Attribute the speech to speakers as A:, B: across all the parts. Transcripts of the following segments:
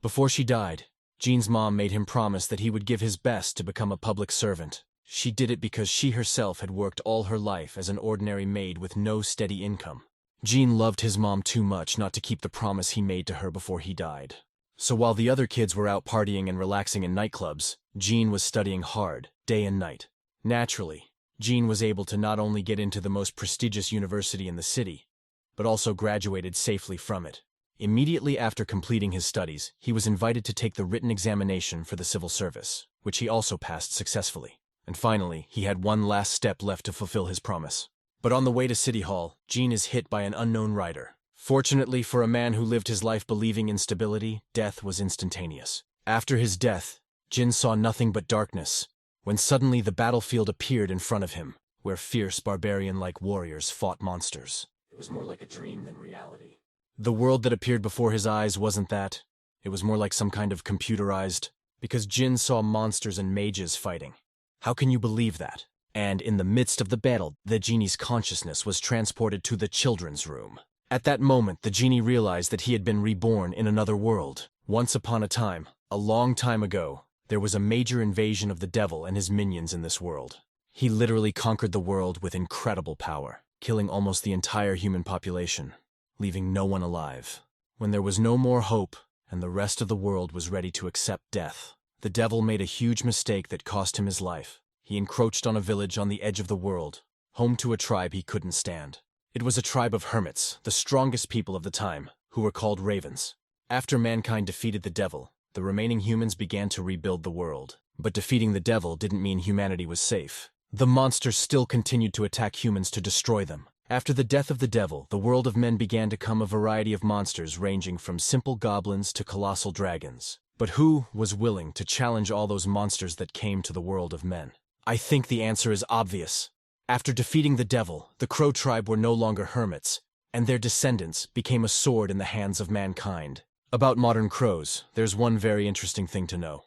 A: Before she died, Jean's mom made him promise that he would give his best to become a public servant. She did it because she herself had worked all her life as an ordinary maid with no steady income. Jean loved his mom too much not to keep the promise he made to her before he died. So while the other kids were out partying and relaxing in nightclubs, Jean was studying hard, day and night. Naturally, Jean was able to not only get into the most prestigious university in the city, but also graduated safely from it. Immediately after completing his studies, he was invited to take the written examination for the civil service, which he also passed successfully. And finally, he had one last step left to fulfill his promise. But on the way to City Hall, Jean is hit by an unknown rider. Fortunately for a man who lived his life believing in stability, death was instantaneous. After his death, Jin saw nothing but darkness, when suddenly the battlefield appeared in front of him, where fierce barbarian-like warriors fought monsters.
B: It was more like a dream than reality.
A: The world that appeared before his eyes wasn't that. It was more like some kind of computerized, because Jin saw monsters and mages fighting. How can you believe that? And in the midst of the battle, the genie's consciousness was transported to the children's room. At that moment, the genie realized that he had been reborn in another world. Once upon a time, a long time ago, there was a major invasion of the devil and his minions in this world. He literally conquered the world with incredible power, killing almost the entire human population, leaving no one alive. When there was no more hope, and the rest of the world was ready to accept death, the devil made a huge mistake that cost him his life. He encroached on a village on the edge of the world, home to a tribe he couldn't stand. It was a tribe of hermits, the strongest people of the time, who were called ravens. After mankind defeated the devil, the remaining humans began to rebuild the world. But defeating the devil didn't mean humanity was safe. The monsters still continued to attack humans to destroy them. After the death of the devil, the world of men began to come a variety of monsters ranging from simple goblins to colossal dragons. But who was willing to challenge all those monsters that came to the world of men? I think the answer is obvious. After defeating the devil, the Crow tribe were no longer hermits, and their descendants became a sword in the hands of mankind. About modern crows, there's one very interesting thing to know.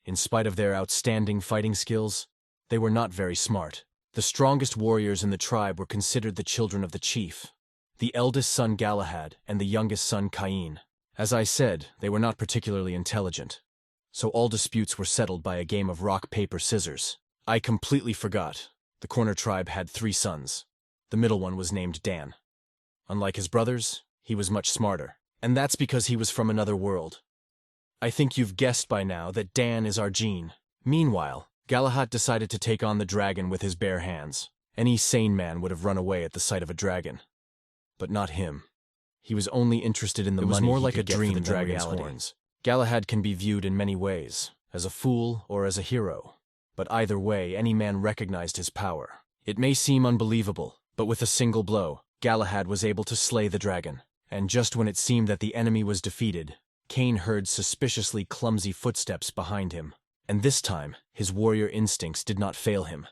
A: In spite of their outstanding fighting skills, they were not very smart. The strongest warriors in the tribe were considered the children of the chief, the eldest son Galahad and the youngest son Cain. As I said, they were not particularly intelligent, so all disputes were settled by a game of rock, paper, scissors. I completely forgot. The Corner tribe had 3 sons. The middle one was named Dan. Unlike his brothers, he was much smarter, and that's because he was from another world. I think you've guessed by now that Dan is our Jean. Meanwhile, Galahad decided to take on the dragon with his bare hands. Any sane man would have run away at the sight of a dragon. But not him. He was only interested in the money. It was more like a dream than dragon's horns. Galahad can be viewed in many ways, as a fool or as a hero. But either way, any man recognized his power. It may seem unbelievable, but with a single blow, Galahad was able to slay the dragon. And just when it seemed that the enemy was defeated, Cain heard suspiciously clumsy footsteps behind him. And this time, his warrior instincts did not fail him.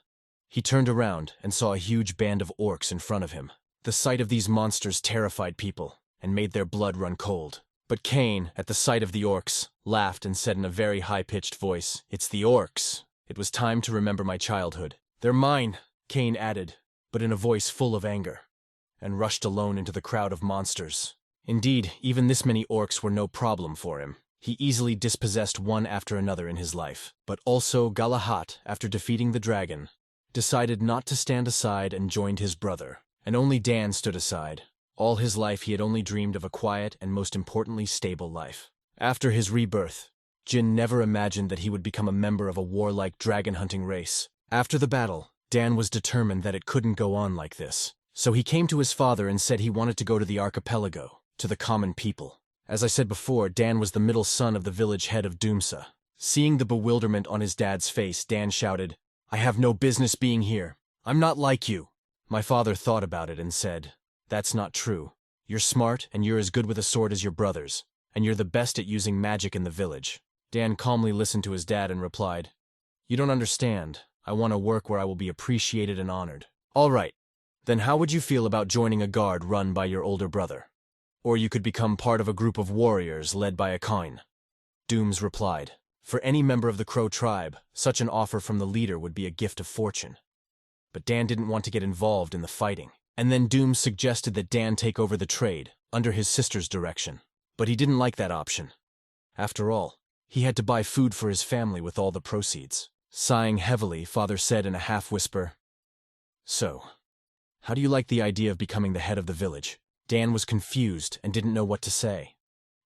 A: He turned around and saw a huge band of orcs in front of him. The sight of these monsters terrified people and made their blood run cold. But Cain, at the sight of the orcs, laughed and said in a very high-pitched voice, "It's the orcs. It was time to remember my childhood." "They're mine," Cain added, but in a voice full of anger, and rushed alone into the crowd of monsters. Indeed, even this many orcs were no problem for him. He easily dispossessed one after another in his life. But also Galahad, after defeating the dragon, decided not to stand aside and joined his brother. And only Dan stood aside. All his life he had only dreamed of a quiet and most importantly stable life. After his rebirth, Jin never imagined that he would become a member of a warlike dragon-hunting race. After the battle, Dan was determined that it couldn't go on like this. So he came to his father and said he wanted to go to the archipelago, to the common people. As I said before, Dan was the middle son of the village head of Doomsa. Seeing the bewilderment on his dad's face, Dan shouted, "I have no business being here. I'm not like you." My father thought about it and said, "That's not true. You're smart and you're as good with a sword as your brothers, and you're the best at using magic in the village." Dan calmly listened to his dad and replied, "You don't understand. I want to work where I will be appreciated and honored." "All right. Then how would you feel about joining a guard run by your older brother? Or you could become part of a group of warriors led by a Cain." Dooms replied, "For any member of the Crow tribe, such an offer from the leader would be a gift of fortune." But Dan didn't want to get involved in the fighting. And then Dooms suggested that Dan take over the trade, under his sister's direction. But he didn't like that option. After all, he had to buy food for his family with all the proceeds. Sighing heavily, Father said in a half-whisper, "So, how do you like the idea of becoming the head of the village?" Dan was confused and didn't know what to say.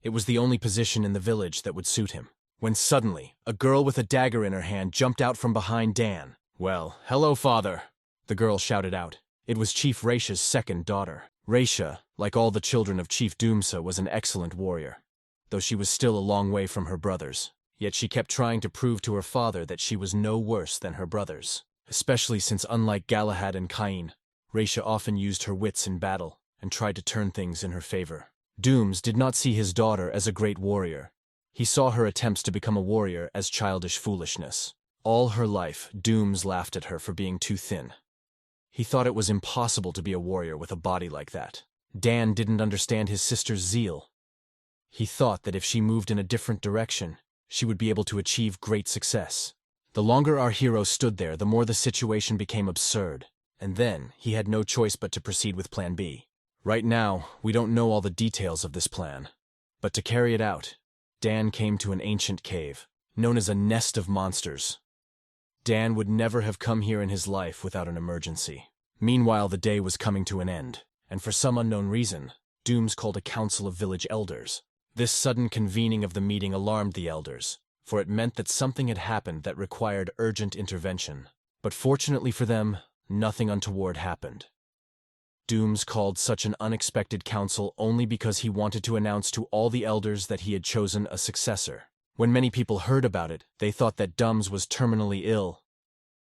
A: It was the only position in the village that would suit him. When suddenly, a girl with a dagger in her hand jumped out from behind Dan. "Well, hello, Father," the girl shouted out. It was Chief Raisha's second daughter. Raisha, like all the children of Chief Doomsa, was an excellent warrior, though she was still a long way from her brothers. Yet she kept trying to prove to her father that she was no worse than her brothers, especially since, unlike Galahad and Cain, Raisha often used her wits in battle and tried to turn things in her favor. Dooms did not see his daughter as a great warrior. He saw her attempts to become a warrior as childish foolishness. All her life, Dooms laughed at her for being too thin. He thought it was impossible to be a warrior with a body like that. Dan didn't understand his sister's zeal. He thought that if she moved in a different direction, she would be able to achieve great success. The longer our hero stood there, the more the situation became absurd, and then he had no choice but to proceed with Plan B. Right now, we don't know all the details of this plan, but to carry it out, Dan came to an ancient cave, known as a nest of monsters. Dan would never have come here in his life without an emergency. Meanwhile, the day was coming to an end, and for some unknown reason, Dooms called a council of village elders. This sudden convening of the meeting alarmed the elders, for it meant that something had happened that required urgent intervention. But fortunately for them, nothing untoward happened. Dooms called such an unexpected council only because he wanted to announce to all the elders that he had chosen a successor. When many people heard about it, they thought that Dooms was terminally ill.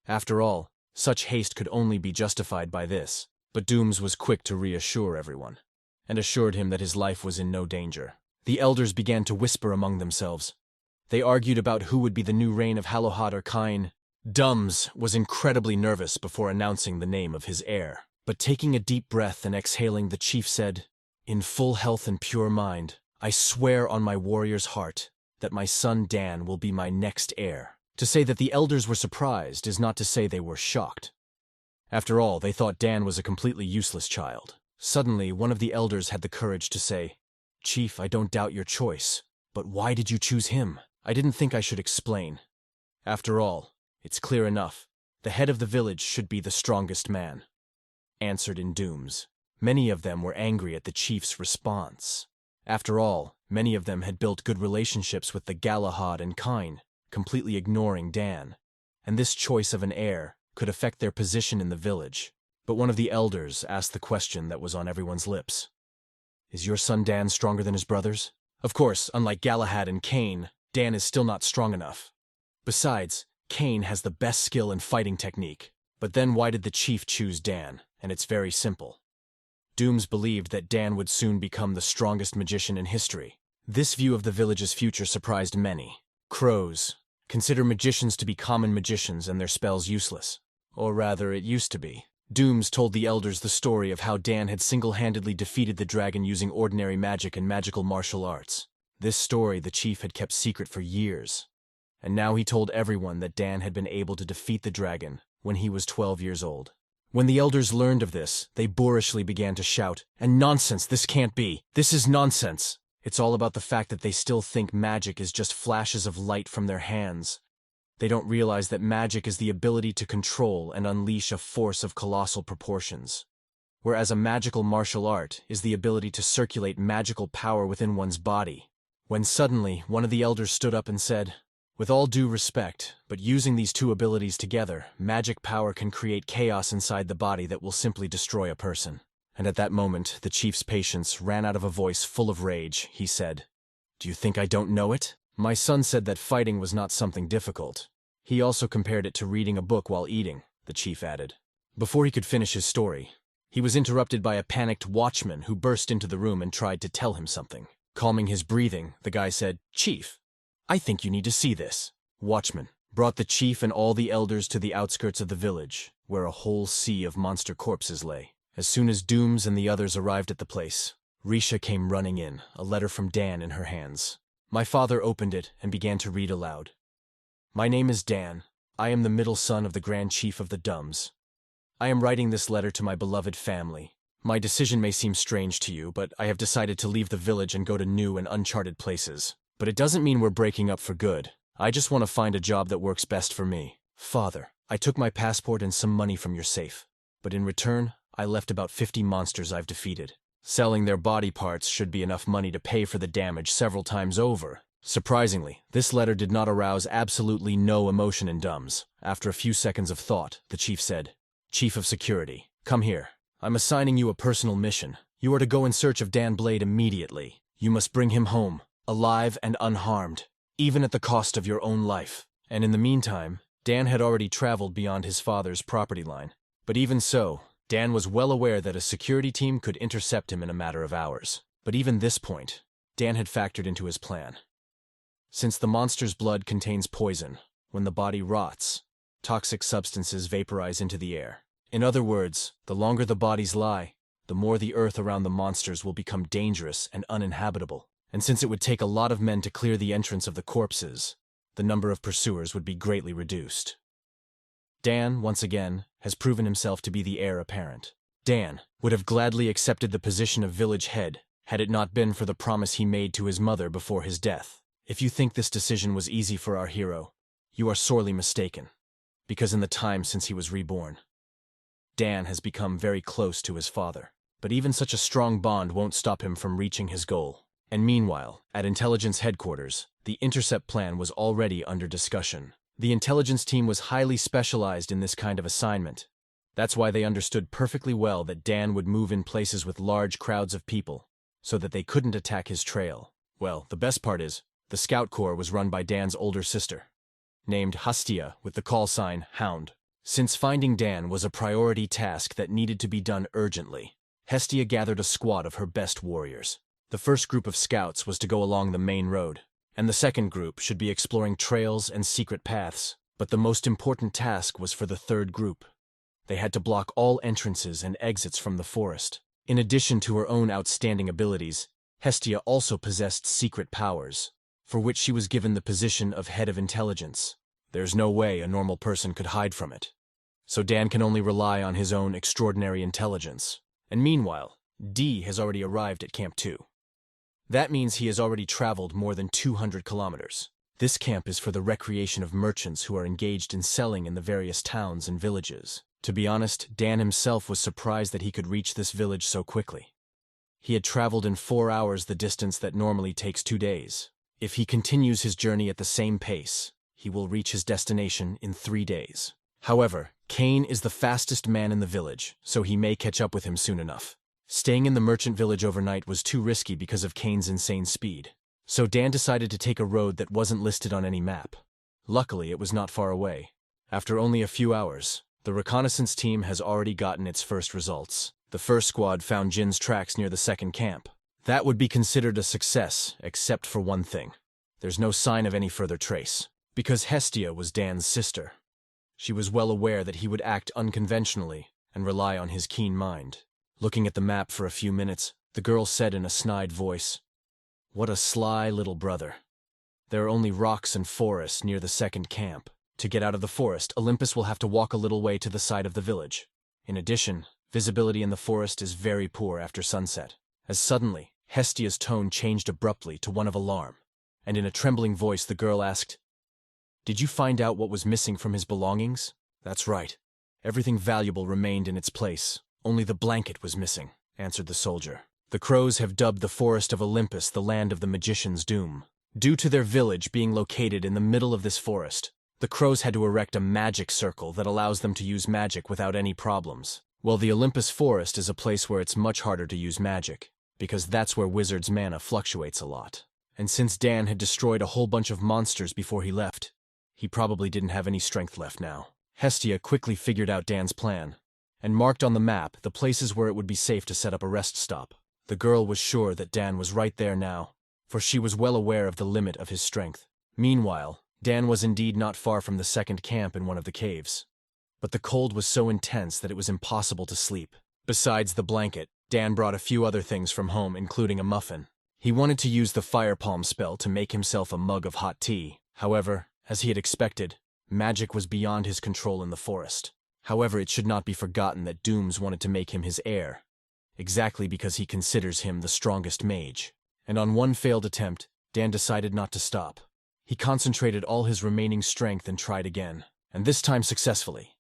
A: After all, such haste could only be justified by this, but Dooms was quick to reassure everyone, and assured him that his life was in no danger. The elders began to whisper among themselves. They argued about who would be the new reign of Galahad or Cain. Dooms was incredibly nervous before announcing the name of his heir. But taking a deep breath and exhaling, the chief said, "In full health and pure mind, I swear on my warrior's heart that my son Dan will be my next heir." To say that the elders were surprised is not to say they were shocked. After all, they thought Dan was a completely useless child. Suddenly, one of the elders had the courage to say, "Chief, I don't doubt your choice, but why did you choose him? I didn't think I should explain. After all, it's clear enough. The head of the village should be the strongest man," answered in Dooms. Many of them were angry at the chief's response. After all, many of them had built good relationships with the Galahad and Cain, completely ignoring Dan, and this choice of an heir could affect their position in the village. But one of the elders asked the question that was on everyone's lips. "Is your son Dan stronger than his brothers?" Of course, unlike Galahad and Cain, Dan is still not strong enough. Besides, Cain has the best skill in fighting technique. But then why did the chief choose Dan? And it's very simple. Dooms believed that Dan would soon become the strongest magician in history. This view of the village's future surprised many. Crows consider magicians to be common magicians and their spells useless. Or rather, it used to be. Dooms told the elders the story of how Dan had single-handedly defeated the dragon using ordinary magic and magical martial arts. This story the chief had kept secret for years. And now he told everyone that Dan had been able to defeat the dragon when he was 12 years old. When the elders learned of this, they boorishly began to shout, "And nonsense, this can't be! This is nonsense!" It's all about the fact that they still think magic is just flashes of light from their hands. They don't realize that magic is the ability to control and unleash a force of colossal proportions, whereas a magical martial art is the ability to circulate magical power within one's body. When suddenly, one of the elders stood up and said, "With all due respect, but using these two abilities together, magic power can create chaos inside the body that will simply destroy a person." And at that moment, the chief's patience ran out of a voice full of rage. He said, "Do you think I don't know it? My son said that fighting was not something difficult. He also compared it to reading a book while eating," the chief added. Before he could finish his story, he was interrupted by a panicked watchman who burst into the room and tried to tell him something. Calming his breathing, the guy said, "Chief, I think you need to see this." Watchman brought the chief and all the elders to the outskirts of the village, where a whole sea of monster corpses lay. As soon as Dooms and the others arrived at the place, Risha came running in, a letter from Dan in her hands. My father opened it and began to read aloud. "My name is Dan. I am the middle son of the Grand Chief of the Dums. I am writing this letter to my beloved family. My decision may seem strange to you, but I have decided to leave the village and go to new and uncharted places. But it doesn't mean we're breaking up for good. I just want to find a job that works best for me. Father, I took my passport and some money from your safe. But in return, I left about 50 monsters I've defeated. Selling their body parts should be enough money to pay for the damage several times over. Surprisingly, this letter did not arouse absolutely no emotion in Dums. After a few seconds of thought, the chief said, "Chief of Security, come here. I'm assigning you a personal mission. You are to go in search of Dan Blade immediately. You must bring him home, alive and unharmed, even at the cost of your own life." And in the meantime, Dan had already traveled beyond his father's property line. But even so, Dan was well aware that a security team could intercept him in a matter of hours. But even this point, Dan had factored into his plan. Since the monster's blood contains poison, when the body rots, toxic substances vaporize into the air. In other words, the longer the bodies lie, the more the earth around the monsters will become dangerous and uninhabitable. And since it would take a lot of men to clear the entrance of the corpses, the number of pursuers would be greatly reduced. Dan, once again, has proven himself to be the heir apparent. Dan would have gladly accepted the position of village head had it not been for the promise he made to his mother before his death. If you think this decision was easy for our hero, you are sorely mistaken, because in the time since he was reborn, Dan has become very close to his father. But even such a strong bond won't stop him from reaching his goal. And meanwhile, at intelligence headquarters, the intercept plan was already under discussion. The intelligence team was highly specialized in this kind of assignment. That's why they understood perfectly well that Dan would move in places with large crowds of people, so that they couldn't attack his trail. Well, the best part is, the Scout Corps was run by Dan's older sister, named Hastia with the call sign Hound. Since finding Dan was a priority task that needed to be done urgently, Hestia gathered a squad of her best warriors. The first group of scouts was to go along the main road, and the second group should be exploring trails and secret paths. But the most important task was for the third group. They had to block all entrances and exits from the forest. In addition to her own outstanding abilities, Hestia also possessed secret powers, for which she was given the position of head of intelligence. There's no way a normal person could hide from it. So Dan can only rely on his own extraordinary intelligence. And meanwhile, D has already arrived at Camp 2. That means he has already traveled more than 200 kilometers. This camp is for the recreation of merchants who are engaged in selling in the various towns and villages. To be honest, Dan himself was surprised that he could reach this village so quickly. He had traveled in 4 hours the distance that normally takes 2 days. If he continues his journey at the same pace, he will reach his destination in 3 days. However, Kane is the fastest man in the village, so he may catch up with him soon enough. Staying in the merchant village overnight was too risky because of Kane's insane speed. So Dan decided to take a road that wasn't listed on any map. Luckily, it was not far away. After only a few hours, the reconnaissance team has already gotten its first results. The first squad found Jin's tracks near the second camp. That would be considered a success, except for one thing. There's no sign of any further trace. Because Hestia was Dan's sister. She was well aware that he would act unconventionally and rely on his keen mind. Looking at the map for a few minutes, the girl said in a snide voice, "What a sly little brother. There are only rocks and forests near the second camp. To get out of the forest, Olympus will have to walk a little way to the side of the village. In addition, visibility in the forest is very poor after sunset." As suddenly, Hestia's tone changed abruptly to one of alarm, and in a trembling voice the girl asked, "Did you find out what was missing from his belongings?" "That's right. Everything valuable remained in its place. Only the blanket was missing," answered the soldier. "The crows have dubbed the forest of Olympus the land of the magician's doom. Due to their village being located in the middle of this forest, the crows had to erect a magic circle that allows them to use magic without any problems. Well, the Olympus forest is a place where it's much harder to use magic, because that's where wizards' mana fluctuates a lot. And since Dan had destroyed a whole bunch of monsters before he left, he probably didn't have any strength left now." Hestia quickly figured out Dan's plan, and marked on the map the places where it would be safe to set up a rest stop. The girl was sure that Dan was right there now, for she was well aware of the limit of his strength. Meanwhile, Dan was indeed not far from the second camp in one of the caves. But the cold was so intense that it was impossible to sleep. Besides the blanket, Dan brought a few other things from home, including a muffin. He wanted to use the fire palm spell to make himself a mug of hot tea. However, as he had expected, magic was beyond his control in the forest. However, it should not be forgotten that Dooms wanted to make him his heir, exactly because he considers him the strongest mage. And on one failed attempt, Dan decided not to stop. He concentrated all his remaining strength and tried again, and this time successfully.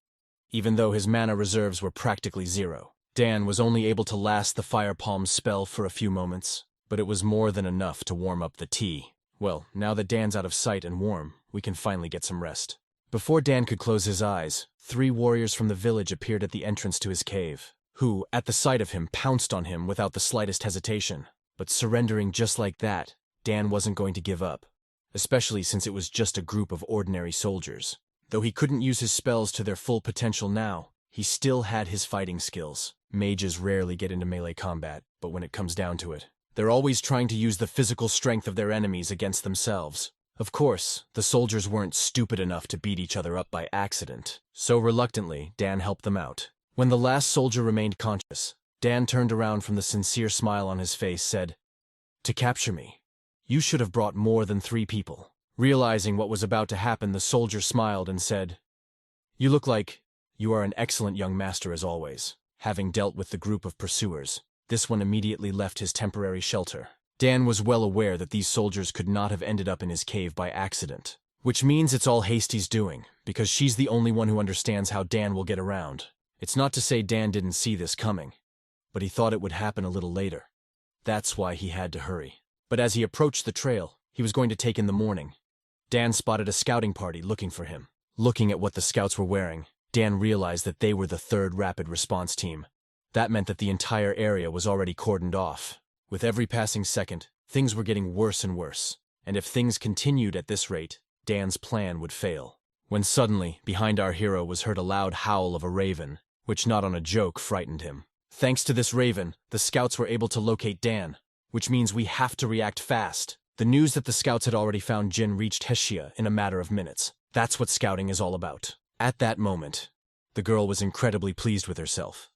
A: Even though his mana reserves were practically zero, Dan was only able to last the Fire Palm spell for a few moments, but it was more than enough to warm up the tea. Well, now that Dan's out of sight and warm, we can finally get some rest. Before Dan could close his eyes, 3 warriors from the village appeared at the entrance to his cave, who, at the sight of him, pounced on him without the slightest hesitation. But surrendering just like that, Dan wasn't going to give up, especially since it was just a group of ordinary soldiers. Though he couldn't use his spells to their full potential now, he still had his fighting skills. Mages rarely get into melee combat, but when it comes down to it, they're always trying to use the physical strength of their enemies against themselves. Of course, the soldiers weren't stupid enough to beat each other up by accident, so reluctantly, Dan helped them out. When the last soldier remained conscious, Dan turned around from the sincere smile on his face, said, "To capture me, you should have brought more than 3 people." Realizing what was about to happen, the soldier smiled and said, "You look like you are an excellent young master as always." Having dealt with the group of pursuers, this one immediately left his temporary shelter. Dan was well aware that these soldiers could not have ended up in his cave by accident, which means it's all Hasty's doing, because she's the only one who understands how Dan will get around. It's not to say Dan didn't see this coming, but he thought it would happen a little later. That's why he had to hurry. But as he approached the trail he was going to take in the morning, Dan spotted a scouting party looking for him. Looking at what the scouts were wearing, Dan realized that they were the 3rd Rapid Response Team. That meant that the entire area was already cordoned off. With every passing second, things were getting worse and worse, and if things continued at this rate, Dan's plan would fail. When suddenly, behind our hero was heard a loud howl of a raven, which not on a joke frightened him. Thanks to this raven, the scouts were able to locate Dan, which means we have to react fast. The news that the scouts had already found Jin reached Heshia in a matter of minutes. That's what scouting is all about. At that moment, the girl was incredibly pleased with herself,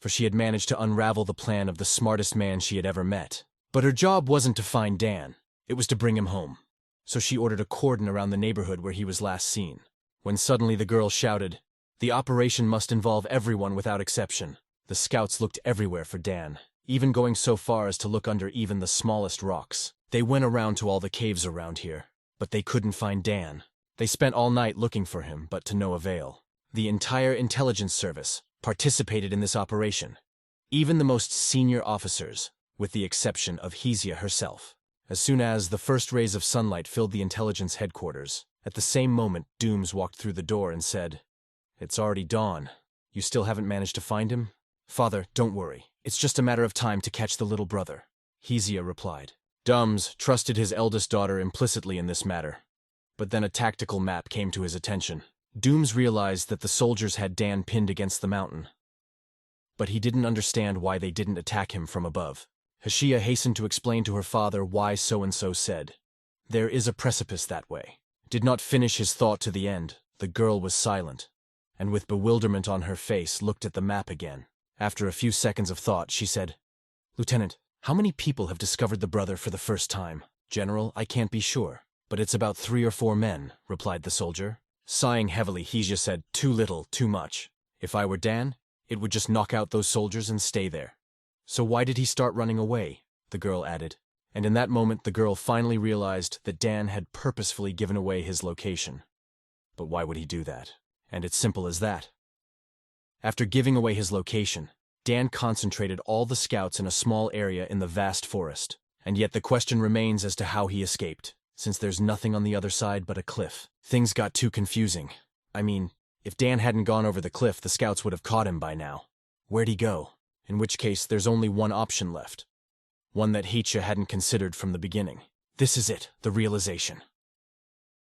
A: for she had managed to unravel the plan of the smartest man she had ever met. But her job wasn't to find Dan, it was to bring him home. So she ordered a cordon around the neighborhood where he was last seen. When suddenly the girl shouted, "The operation must involve everyone without exception." The scouts looked everywhere for Dan, even going so far as to look under even the smallest rocks. They went around to all the caves around here, but they couldn't find Dan. They spent all night looking for him, but to no avail. The entire intelligence service participated in this operation, even the most senior officers, with the exception of Hesia herself. As soon as the first rays of sunlight filled the intelligence headquarters, at the same moment Dooms walked through the door and said, "It's already dawn. You still haven't managed to find him?" "Father, don't worry. It's just a matter of time to catch the little brother," Hesia replied. Dums trusted his eldest daughter implicitly in this matter, but then a tactical map came to his attention. Dooms realized that the soldiers had Dan pinned against the mountain, but he didn't understand why they didn't attack him from above. Heshia hastened to explain to her father why so-and-so said, "There is a precipice that way." Did not finish his thought to the end. The girl was silent, and with bewilderment on her face looked at the map again. After a few seconds of thought, she said, "Lieutenant, how many people have discovered the brother for the first time?" "General, I can't be sure, but it's about 3 or 4 men," replied the soldier. Sighing heavily, Hesia said, "Too little, too much. If I were Dan, it would just knock out those soldiers and stay there." "So why did he start running away?" the girl added. And in that moment the girl finally realized that Dan had purposefully given away his location. But why would he do that? And it's simple as that. After giving away his location, Dan concentrated all the scouts in a small area in the vast forest. And yet the question remains as to how he escaped, since there's nothing on the other side but a cliff. Things got too confusing. I mean, if Dan hadn't gone over the cliff, the scouts would have caught him by now. Where'd he go? In which case, there's only one option left. One that Hesia hadn't considered from the beginning. This is it, the realization.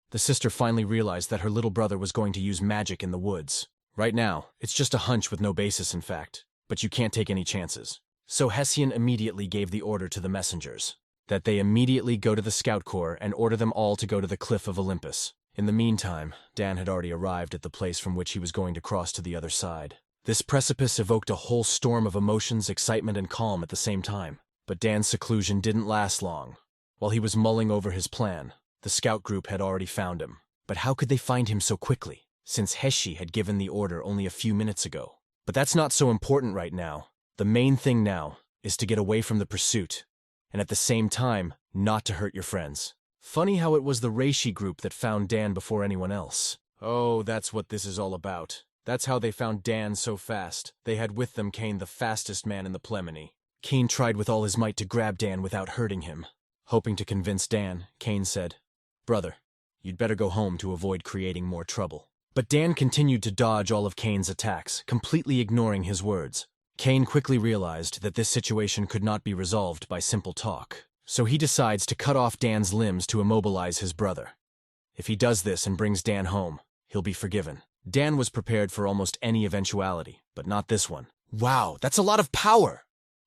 A: The sister finally realized that her little brother was going to use magic in the woods. Right now, it's just a hunch with no basis in fact, but you can't take any chances. So Hessian immediately gave the order to the messengers, that they immediately go to the scout corps and order them all to go to the cliff of Olympus. In the meantime, Dan had already arrived at the place from which he was going to cross to the other side. This precipice evoked a whole storm of emotions, excitement, and calm at the same time. But Dan's seclusion didn't last long. While he was mulling over his plan, the scout group had already found him. But how could they find him so quickly, since Heshi had given the order only a few minutes ago? But that's not so important right now. The main thing now is to get away from the pursuit and at the same time, not to hurt your friends. Funny how it was the Reishi group that found Dan before anyone else. Oh, that's what this is all about. That's how they found Dan so fast. They had with them Kane, the fastest man in the Plemony. Kane tried with all his might to grab Dan without hurting him. Hoping to convince Dan, Kane said, "Brother, you'd better go home to avoid creating more trouble." But Dan continued to dodge all of Kane's attacks, completely ignoring his words. Kane quickly realized that this situation could not be resolved by simple talk, so he decides to cut off Dan's limbs to immobilize his brother. If he does this and brings Dan home, he'll be forgiven. Dan was prepared for almost any eventuality, but not this one. Wow, that's a lot of power!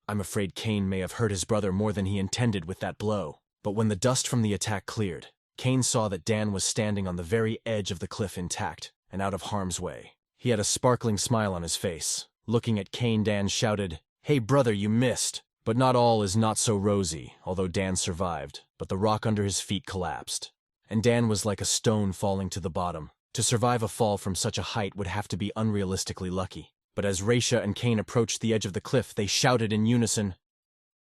A: I'm afraid Kane may have hurt his brother more than he intended with that blow. But when the dust from the attack cleared, Kane saw that Dan was standing on the very edge of the cliff intact and out of harm's way. He had a sparkling smile on his face. Looking at Kane, Dan shouted, "Hey brother, you missed!" But not all is not so rosy, although Dan survived, but the rock under his feet collapsed. And Dan was like a stone falling to the bottom. To survive a fall from such a height would have to be unrealistically lucky. But as Reisha and Kane approached the edge of the cliff, they shouted in unison,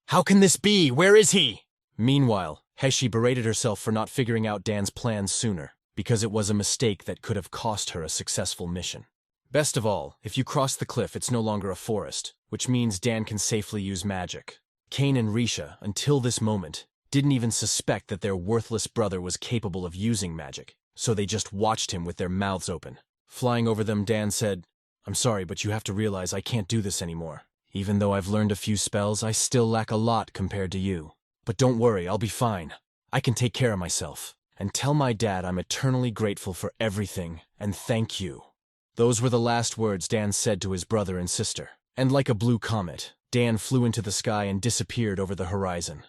A: "How can this be? Where is he?" Meanwhile, Heshi berated herself for not figuring out Dan's plans sooner, because it was a mistake that could have cost her a successful mission. Best of all, if you cross the cliff, it's no longer a forest, which means Dan can safely use magic. Kane and Reisha, until this moment, didn't even suspect that their worthless brother was capable of using magic, so they just watched him with their mouths open. Flying over them, Dan said, "I'm sorry, but you have to realize I can't do this anymore. Even though I've learned a few spells, I still lack a lot compared to you. But don't worry, I'll be fine. I can take care of myself. And tell my dad I'm eternally grateful for everything, and thank you." Those were the last words Dan said to his brother and sister. And like a blue comet, Dan flew into the sky and disappeared over the horizon.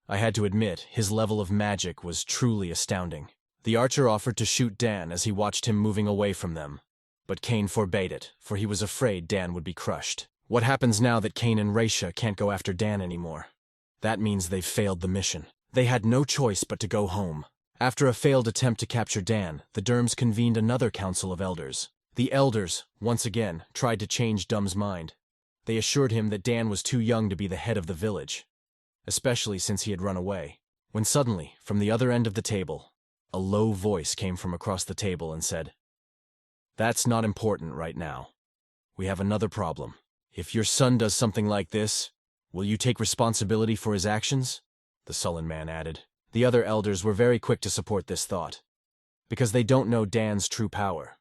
A: I had to admit, his level of magic was truly astounding. The archer offered to shoot Dan as he watched him moving away from them. But Kane forbade it, for he was afraid Dan would be crushed. What happens now that Kane and Reisha can't go after Dan anymore? That means they've failed the mission. They had no choice but to go home. After a failed attempt to capture Dan, the Derms convened another council of elders. The elders, once again, tried to change Dum's mind. They assured him that Dan was too young to be the head of the village, especially since he had run away. When suddenly, from the other end of the table, a low voice came from across the table and said, "That's not important right now. We have another problem. If your son does something like this, will you take responsibility for his actions?" The sullen man added. The other elders were very quick to support this thought, because they don't know Dan's true power.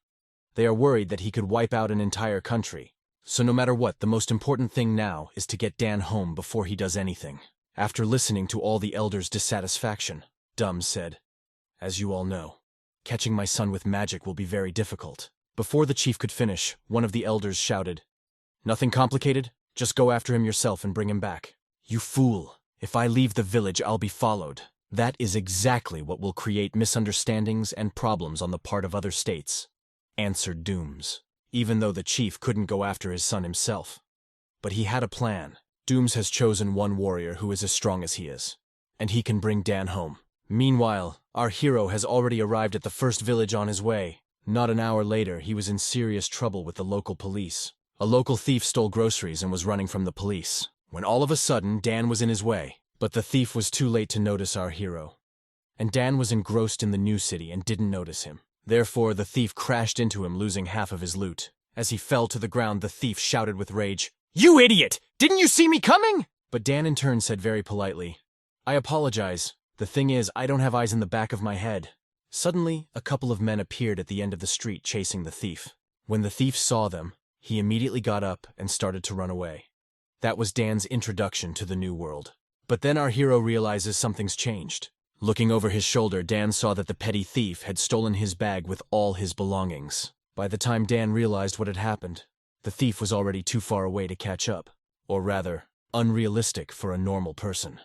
A: They are worried that he could wipe out an entire country. So no matter what, the most important thing now is to get Dan home before he does anything. After listening to all the elders' dissatisfaction, Dum said, "As you all know, catching my son with magic will be very difficult." Before the chief could finish, one of the elders shouted, "Nothing complicated? Just go after him yourself and bring him back." "You fool! If I leave the village, I'll be followed." That is exactly what will create misunderstandings and problems on the part of other states, answered Dooms, even though the chief couldn't go after his son himself. But he had a plan. Dooms has chosen one warrior who is as strong as he is, and he can bring Dan home. Meanwhile, our hero has already arrived at the first village on his way. Not an hour later, he was in serious trouble with the local police. A local thief stole groceries and was running from the police, when all of a sudden Dan was in his way. But the thief was too late to notice our hero, and Dan was engrossed in the new city and didn't notice him. Therefore, the thief crashed into him, losing half of his loot. As he fell to the ground, the thief shouted with rage, "You idiot! Didn't you see me coming?" But Dan in turn said very politely, "I apologize. The thing is, I don't have eyes in the back of my head." Suddenly, a couple of men appeared at the end of the street chasing the thief. When the thief saw them, he immediately got up and started to run away. That was Dan's introduction to the new world. But then our hero realizes something's changed. Looking over his shoulder, Dan saw that the petty thief had stolen his bag with all his belongings. By the time Dan realized what had happened, the thief was already too far away to catch up. Or rather, unrealistic for a normal person.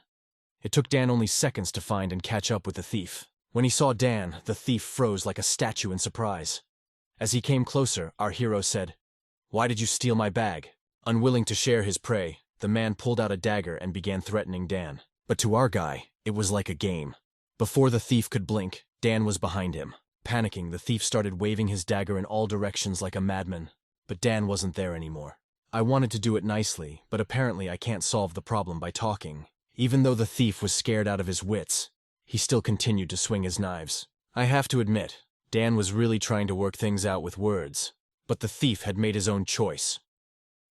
A: It took Dan only seconds to find and catch up with the thief. When he saw Dan, the thief froze like a statue in surprise. As he came closer, our hero said, "Why did you steal my bag?" Unwilling to share his prey, the man pulled out a dagger and began threatening Dan. But to our guy, it was like a game. Before the thief could blink, Dan was behind him. Panicking, the thief started waving his dagger in all directions like a madman. But Dan wasn't there anymore. I wanted to do it nicely, but apparently I can't solve the problem by talking. Even though the thief was scared out of his wits, he still continued to swing his knives. I have to admit, Dan was really trying to work things out with words, but the thief had made his own choice.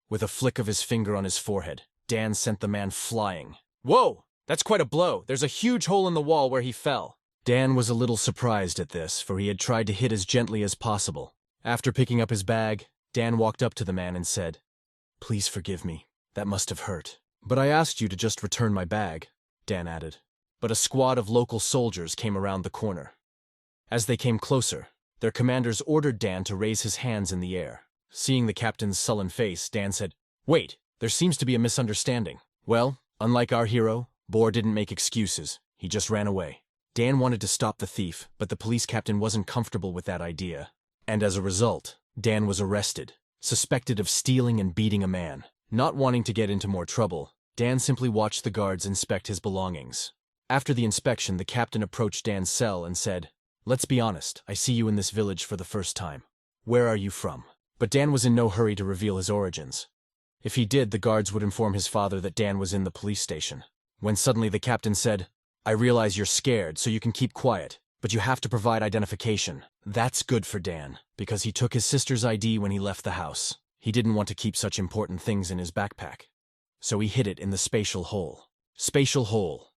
A: With a flick of his finger on his forehead, Dan sent the man flying. Whoa! That's quite a blow. There's a huge hole in the wall where he fell. Dan was a little surprised at this, for he had tried to hit as gently as possible. After picking up his bag, Dan walked up to the man and said, "Please forgive me. That must have hurt. But I asked you to just return my bag," Dan added. But a squad of local soldiers came around the corner. As they came closer, their commanders ordered Dan to raise his hands in the air. Seeing the captain's sullen face, Dan said, "Wait, there seems to be a misunderstanding." Well, unlike our hero, Boar didn't make excuses. He just ran away. Dan wanted to stop the thief, but the police captain wasn't comfortable with that idea. And as a result, Dan was arrested, suspected of stealing and beating a man. Not wanting to get into more trouble, Dan simply watched the guards inspect his belongings. After the inspection, the captain approached Dan's cell and said, "Let's be honest, I see you in this village for the first time. Where are you from?" But Dan was in no hurry to reveal his origins. If he did, the guards would inform his father that Dan was in the police station. When suddenly the captain said, "I realize you're scared, so you can keep quiet, but you have to provide identification." That's good for Dan, because he took his sister's ID when he left the house. He didn't want to keep such important things in his backpack. So he hid it in the spatial hole. Spatial hole.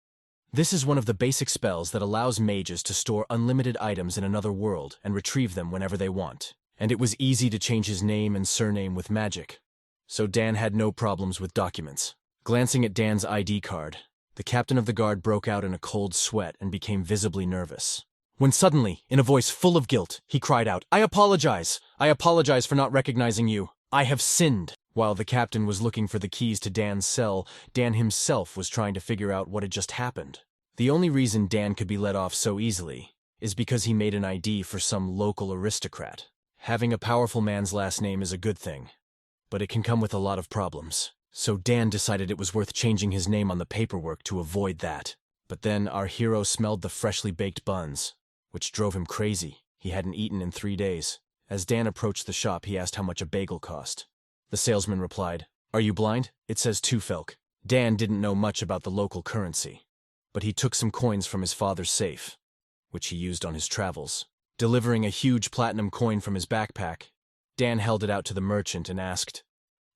A: This is one of the basic spells that allows mages to store unlimited items in another world and retrieve them whenever they want. And it was easy to change his name and surname with magic. So Dan had no problems with documents. Glancing at Dan's ID card, the captain of the guard broke out in a cold sweat and became visibly nervous. When suddenly, in a voice full of guilt, he cried out, "I apologize! I apologize for not recognizing you. I have sinned." While the captain was looking for the keys to Dan's cell, Dan himself was trying to figure out what had just happened. The only reason Dan could be let off so easily is because he made an ID for some local aristocrat. Having a powerful man's last name is a good thing, but it can come with a lot of problems. So Dan decided it was worth changing his name on the paperwork to avoid that. But then our hero smelled the freshly baked buns, which drove him crazy. He hadn't eaten in 3 days. As Dan approached the shop, he asked how much a bagel cost. The salesman replied, "Are you blind? It says 2 felk." Dan didn't know much about the local currency, but he took some coins from his father's safe, which he used on his travels. Delivering a huge platinum coin from his backpack, Dan held it out to the merchant and asked,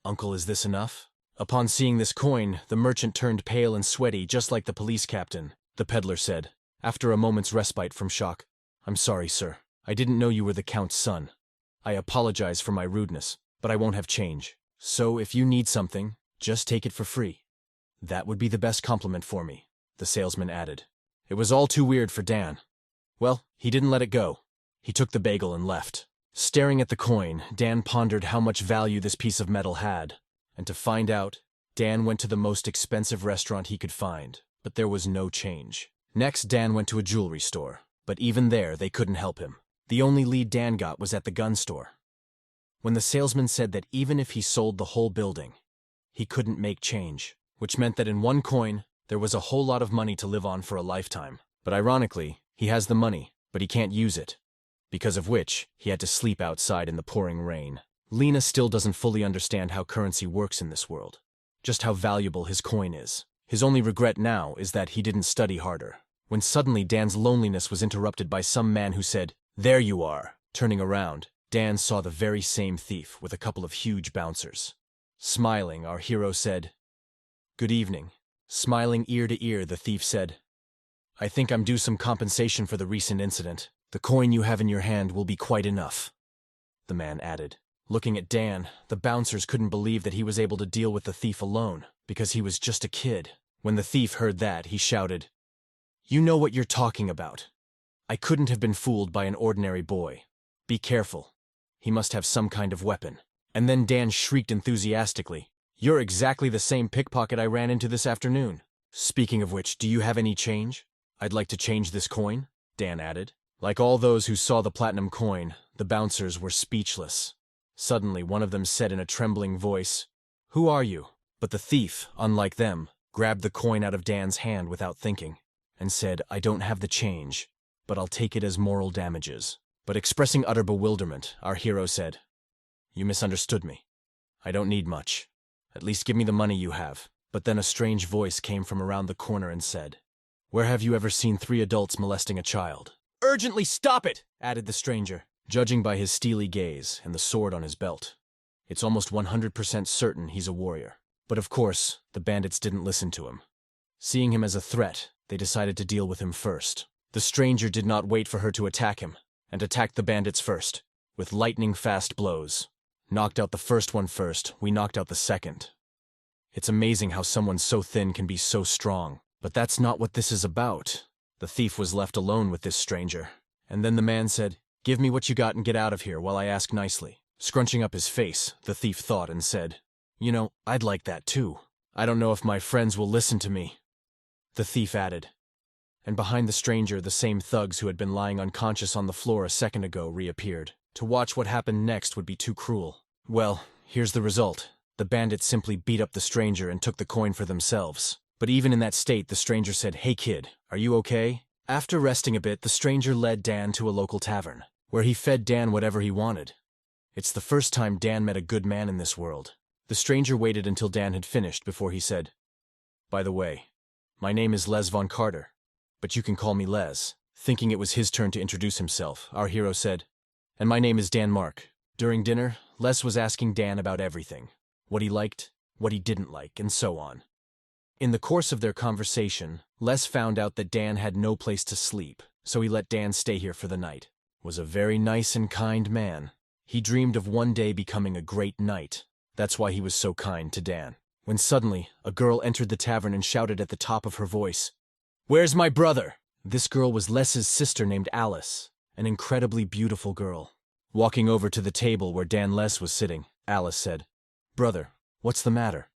A: "Uncle, is this enough?" Upon seeing this coin, the merchant turned pale and sweaty, just like the police captain. The peddler said, after a moment's respite from shock, "I'm sorry, sir. I didn't know you were the Count's son. I apologize for my rudeness, but I won't have change. So if you need something, just take it for free." "That would be the best compliment for me," the salesman added. It was all too weird for Dan. Well, he didn't let it go. He took the bagel and left. Staring at the coin, Dan pondered how much value this piece of metal had. And to find out, Dan went to the most expensive restaurant he could find, but there was no change. Next, Dan went to a jewelry store, but even there, they couldn't help him. The only lead Dan got was at the gun store. When the salesman said that even if he sold the whole building, he couldn't make change, which meant that in one coin, there was a whole lot of money to live on for a lifetime. But ironically, he has the money, but he can't use it, because of which he had to sleep outside in the pouring rain. Lena still doesn't fully understand how currency works in this world, just how valuable his coin is. His only regret now is that he didn't study harder. When suddenly Dan's loneliness was interrupted by some man who said, "There you are." Turning around, Dan saw the very same thief with a couple of huge bouncers. Smiling, our hero said, "Good evening." Smiling ear to ear, the thief said, "I think I'm due some compensation for the recent incident. The coin you have in your hand will be quite enough," the man added. Looking at Dan, the bouncers couldn't believe that he was able to deal with the thief alone, because he was just a kid. When the thief heard that, he shouted, "You know what you're talking about. I couldn't have been fooled by an ordinary boy. Be careful. He must have some kind of weapon." And then Dan shrieked enthusiastically, "You're exactly the same pickpocket I ran into this afternoon. Speaking of which, do you have any change? I'd like to change this coin," Dan added. Like all those who saw the platinum coin, the bouncers were speechless. Suddenly, one of them said in a trembling voice, "Who are you?" But the thief, unlike them, grabbed the coin out of Dan's hand without thinking, and said, "I don't have the change, but I'll take it as moral damages." But expressing utter bewilderment, our hero said, "You misunderstood me. I don't need much. At least give me the money you have." But then a strange voice came from around the corner and said, "Where have you ever seen 3 adults molesting a child?" "Urgently stop it!" added the stranger, judging by his steely gaze and the sword on his belt. It's almost 100% certain he's a warrior. But of course, the bandits didn't listen to him. Seeing him as a threat, they decided to deal with him first. The stranger did not wait for her to attack him, and attacked the bandits first, with lightning-fast blows. Knocked out the first one first, we knocked out the second. It's amazing how someone so thin can be so strong. But that's not what this is about. The thief was left alone with this stranger. And then the man said, "Give me what you got and get out of here while I ask nicely." Scrunching up his face, the thief thought and said, "You know, I'd like that too. I don't know if my friends will listen to me." The thief added. And behind the stranger, the same thugs who had been lying unconscious on the floor a second ago reappeared. To watch what happened next would be too cruel. Well, here's the result. The bandits simply beat up the stranger and took the coin for themselves. But even in that state, the stranger said, "Hey kid, are you okay?" After resting a bit, the stranger led Dan to a local tavern, where he fed Dan whatever he wanted. It's the first time Dan met a good man in this world. The stranger waited until Dan had finished before he said, "By the way, my name is Les von Carter, but you can call me Les." Thinking it was his turn to introduce himself, our hero said, "And my name is Dan Mark." During dinner, Les was asking Dan about everything. What he liked, what he didn't like, and so on. In the course of their conversation, Les found out that Dan had no place to sleep, so he let Dan stay here for the night. Was a very nice and kind man. He dreamed of one day becoming a great knight. That's why he was so kind to Dan. When suddenly, a girl entered the tavern and shouted at the top of her voice, "Where's my brother?" This girl was Les's sister named Alice, an incredibly beautiful girl. Walking over to the table where Dan Les was sitting, Alice said, "Brother, what's the matter?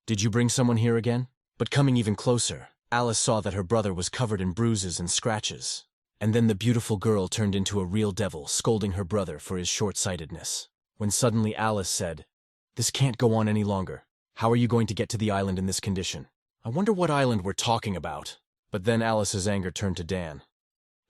A: Did you bring someone here again?" But coming even closer, Alice saw that her brother was covered in bruises and scratches. And then the beautiful girl turned into a real devil, scolding her brother for his short-sightedness. When suddenly Alice said, "This can't go on any longer. How are you going to get to the island in this condition? I wonder what island we're talking about." But then Alice's anger turned to Dan.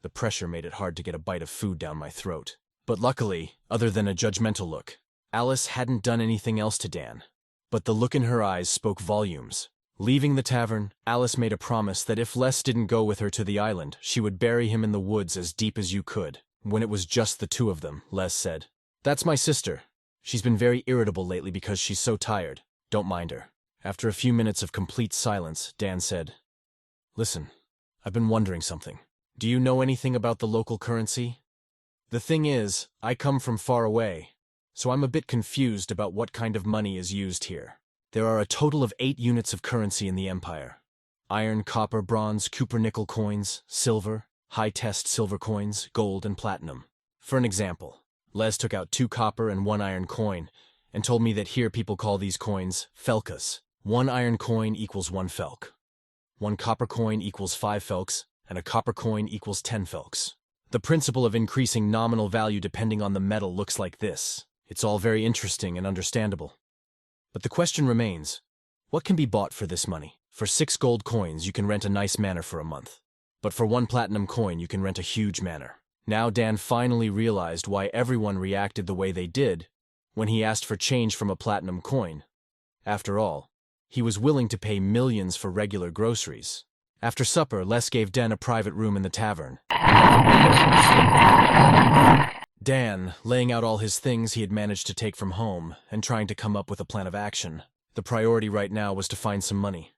A: The pressure made it hard to get a bite of food down my throat. But luckily, other than a judgmental look, Alice hadn't done anything else to Dan. But the look in her eyes spoke volumes. Leaving the tavern, Alice made a promise that if Les didn't go with her to the island, she would bury him in the woods as deep as you could. When it was just the two of them, Les said, "That's my sister. She's been very irritable lately because she's so tired. Don't mind her." After a few minutes of complete silence, Dan said, "Listen, I've been wondering something. Do you know anything about the local currency? The thing is, I come from far away, so I'm a bit confused about what kind of money is used here. There are a total of 8 units of currency in the Empire. Iron, copper, bronze, cupronickel coins, silver, high-test silver coins, gold, and platinum. For an example, Les took out 2 copper and 1 iron coin, and told me that here people call these coins felkas. 1 iron coin equals 1 felk. 1 copper coin equals 5 felks, and a copper coin equals 10 felks. The principle of increasing nominal value depending on the metal looks like this. It's all very interesting and understandable. But the question remains, what can be bought for this money? For 6 gold coins, you can rent a nice manor for a month. But for 1 platinum coin, you can rent a huge manor. Now Dan finally realized why everyone reacted the way they did when he asked for change from a platinum coin. After all, he was willing to pay millions for regular groceries. After supper, Les gave Dan a private room in the tavern. Dan, laying out all his things he had managed to take from home and trying to come up with a plan of action. The priority right now was to find some money.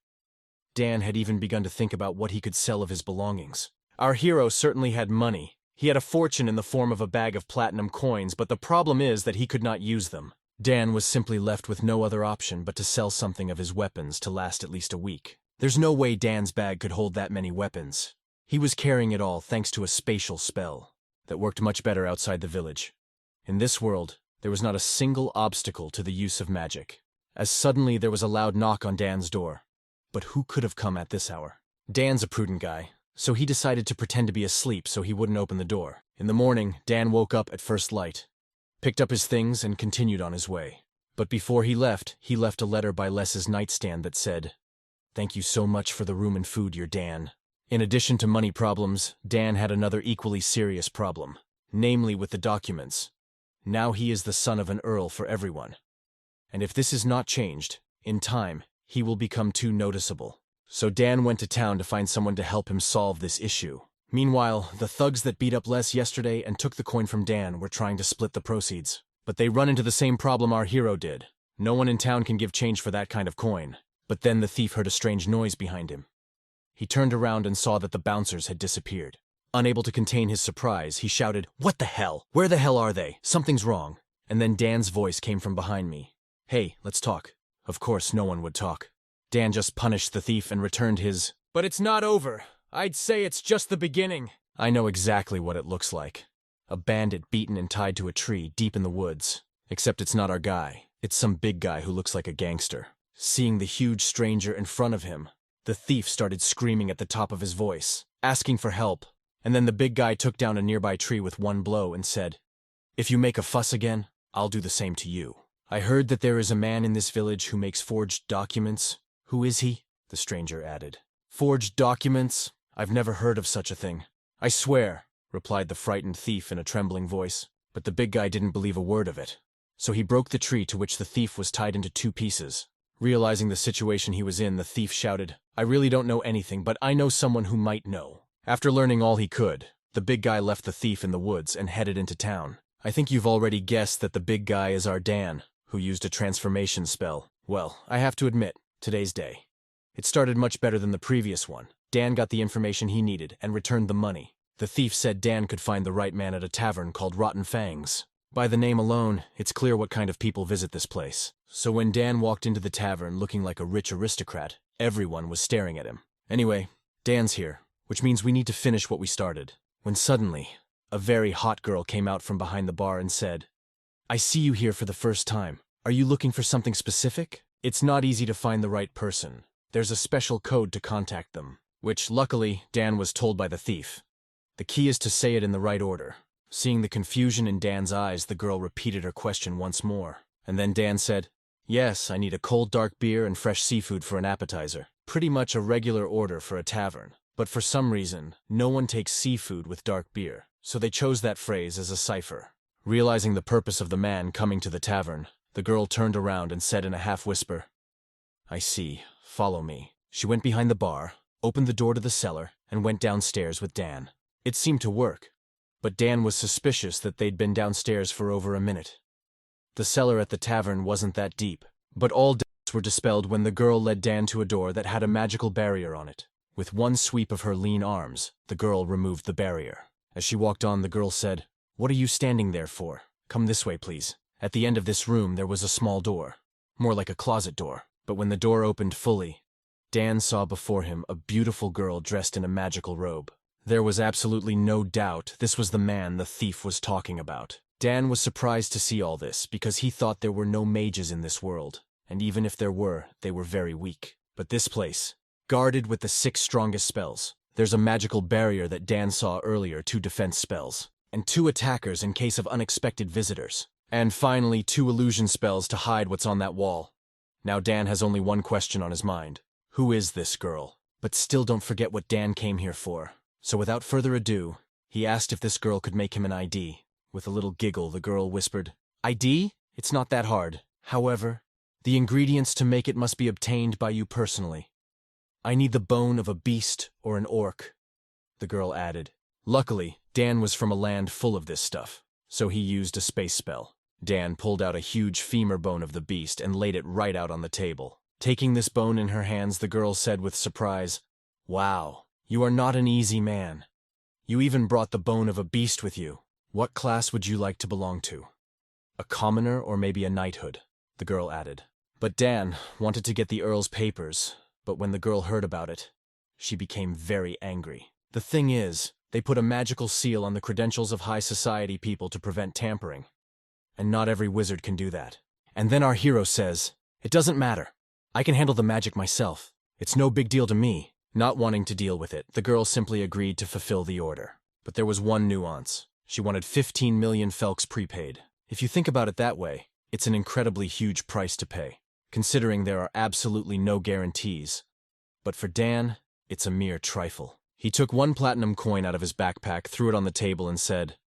A: Dan had even begun to think about what he could sell of his belongings. Our hero certainly had money. He had a fortune in the form of a bag of platinum coins, but the problem is that he could not use them. Dan was simply left with no other option but to sell something of his weapons to last at least a week. There's no way Dan's bag could hold that many weapons. He was carrying it all thanks to a spatial spell that worked much better outside the village. In this world, there was not a single obstacle to the use of magic. As suddenly there was a loud knock on Dan's door. But who could have come at this hour? Dan's a prudent guy, so he decided to pretend to be asleep so he wouldn't open the door. In the morning, Dan woke up at first light, picked up his things, and continued on his way. But before he left a letter by Les's nightstand that said, "Thank you so much for the room and food, you're Dan." In addition to money problems, Dan had another equally serious problem, namely with the documents. Now he is the son of an earl for everyone. And if this is not changed, in time, he will become too noticeable. So Dan went to town to find someone to help him solve this issue. Meanwhile, the thugs that beat up Les yesterday and took the coin from Dan were trying to split the proceeds. But they run into the same problem our hero did. No one in town can give change for that kind of coin. But then the thief heard a strange noise behind him. He turned around and saw that the bouncers had disappeared. Unable to contain his surprise, he shouted, "What the hell? Where the hell are they? Something's wrong." And then Dan's voice came from behind me. "Hey, let's talk." Of course, no one would talk. Dan just punished the thief and returned his, "But it's not over. I'd say it's just the beginning." I know exactly what it looks like. A bandit beaten and tied to a tree deep in the woods. Except it's not our guy. It's some big guy who looks like a gangster. Seeing the huge stranger in front of him, the thief started screaming at the top of his voice, asking for help. And then the big guy took down a nearby tree with one blow and said, "If you make a fuss again, I'll do the same to you." "I heard that there is a man in this village who makes forged documents. Who is he?" the stranger added. "Forged documents? I've never heard of such a thing." "I swear," replied the frightened thief in a trembling voice. But the big guy didn't believe a word of it. So he broke the tree to which the thief was tied into 2 pieces. Realizing the situation he was in, the thief shouted, "I really don't know anything, but I know someone who might know." After learning all he could, the big guy left the thief in the woods and headed into town. I think you've already guessed that the big guy is our Dan, who used a transformation spell. Well, I have to admit, today's day. It started much better than the previous one. Dan got the information he needed and returned the money. The thief said Dan could find the right man at a tavern called Rotten Fangs. By the name alone, it's clear what kind of people visit this place. So when Dan walked into the tavern looking like a rich aristocrat, everyone was staring at him. Anyway, Dan's here, which means we need to finish what we started. When suddenly, a very hot girl came out from behind the bar and said, "I see you here for the first time. Are you looking for something specific?" It's not easy to find the right person. There's a special code to contact them, which, luckily, Dan was told by the thief. The key is to say it in the right order. Seeing the confusion in Dan's eyes, the girl repeated her question once more. And then Dan said, "Yes, I need a cold dark beer and fresh seafood for an appetizer. Pretty much a regular order for a tavern. But for some reason, no one takes seafood with dark beer, so they chose that phrase as a cipher." Realizing the purpose of the man coming to the tavern, the girl turned around and said in a half-whisper, "I see. Follow me." She went behind the bar, opened the door to the cellar, and went downstairs with Dan. It seemed to work, but Dan was suspicious that they'd been downstairs for over a minute. The cellar at the tavern wasn't that deep, but all doubts were dispelled when the girl led Dan to a door that had a magical barrier on it. With one sweep of her lean arms, the girl removed the barrier. As she walked on, the girl said, "What are you standing there for? Come this way, please." At the end of this room, there was a small door, more like a closet door. But when the door opened fully, Dan saw before him a beautiful girl dressed in a magical robe. There was absolutely no doubt this was the man the thief was talking about. Dan was surprised to see all this because he thought there were no mages in this world, and even if there were, they were very weak. But this place, guarded with the 6 strongest spells. There's a magical barrier that Dan saw earlier, 2 defense spells, and 2 attackers in case of unexpected visitors. And finally, 2 illusion spells to hide what's on that wall. Now Dan has only one question on his mind. Who is this girl? But still don't forget what Dan came here for. So without further ado, he asked if this girl could make him an ID. With a little giggle, the girl whispered, "ID? It's not that hard. However, the ingredients to make it must be obtained by you personally. I need the bone of a beast or an orc," the girl added. Luckily, Dan was from a land full of this stuff, so he used a space spell. Dan pulled out a huge femur bone of the beast and laid it right out on the table. Taking this bone in her hands, the girl said with surprise, "Wow, you are not an easy man. You even brought the bone of a beast with you. What class would you like to belong to? A commoner or maybe a knighthood?" the girl added. But Dan wanted to get the Earl's papers, but when the girl heard about it, she became very angry. The thing is, they put a magical seal on the credentials of high society people to prevent tampering. And not every wizard can do that. And then our hero says, "It doesn't matter. I can handle the magic myself. It's no big deal to me." Not wanting to deal with it, the girl simply agreed to fulfill the order. But there was one nuance. She wanted 15 million Felks prepaid. If you think about it that way, it's an incredibly huge price to pay, considering there are absolutely no guarantees. But for Dan, it's a mere trifle. He took 1 platinum coin out of his backpack, threw it on the table, and said,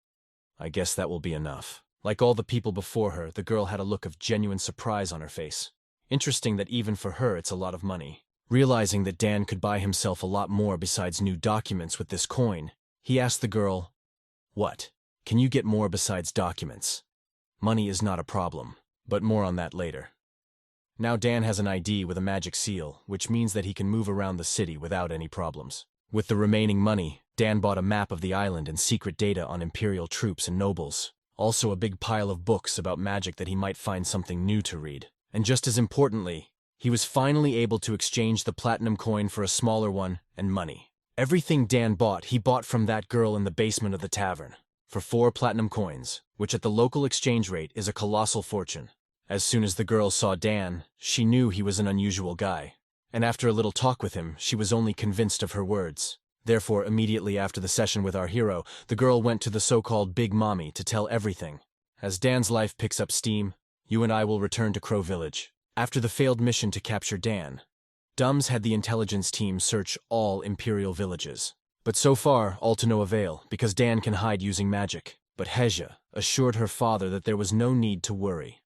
A: "I guess that will be enough." Like all the people before her, the girl had a look of genuine surprise on her face. Interesting that even for her it's a lot of money. Realizing that Dan could buy himself a lot more besides new documents with this coin, he asked the girl, "What? Can you get more besides documents? Money is not a problem, but more on that later." Now Dan has an ID with a magic seal, which means that he can move around the city without any problems. With the remaining money, Dan bought a map of the island and secret data on Imperial troops and nobles. Also a big pile of books about magic that he might find something new to read. And just as importantly, he was finally able to exchange the platinum coin for a smaller one and money. Everything Dan bought, he bought from that girl in the basement of the tavern, for 4 platinum coins, which at the local exchange rate is a colossal fortune. As soon as the girl saw Dan, she knew he was an unusual guy. And after a little talk with him, she was only convinced of her words. Therefore, immediately after the session with our hero, the girl went to the so-called Big Mommy to tell everything. As Dan's life picks up steam, you and I will return to Crow Village. After the failed mission to capture Dan, Dums had the intelligence team search all Imperial villages. But so far, all to no avail, because Dan can hide using magic. But Hezia assured her father that there was no need to worry.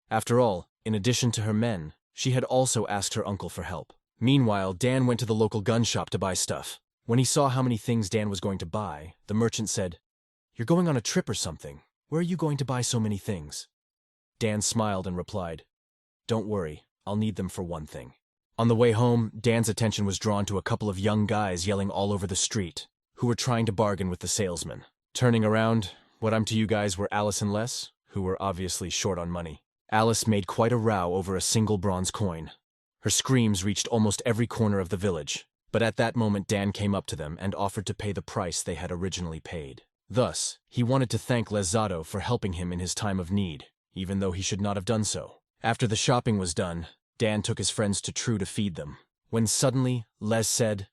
A: After all, in addition to her men, she had also asked her uncle for help. Meanwhile, Dan went to the local gun shop to buy stuff. When he saw how many things Dan was going to buy, the merchant said, "You're going on a trip or something. Where are you going to buy so many things?" Dan smiled and replied, "Don't worry, I'll need them for one thing." On the way home, Dan's attention was drawn to a couple of young guys yelling all over the street, who were trying to bargain with the salesman. Turning around, what I'm to you guys were Alice and Les, who were obviously short on money. Alice made quite a row over a single bronze coin. Her screams reached almost every corner of the village, but at that moment Dan came up to them and offered to pay the price they had originally paid. Thus, he wanted to thank Les Zato for helping him in his time of need, even though he should not have done so. After the shopping was done, Dan took his friends to True to feed them, when suddenly Les said,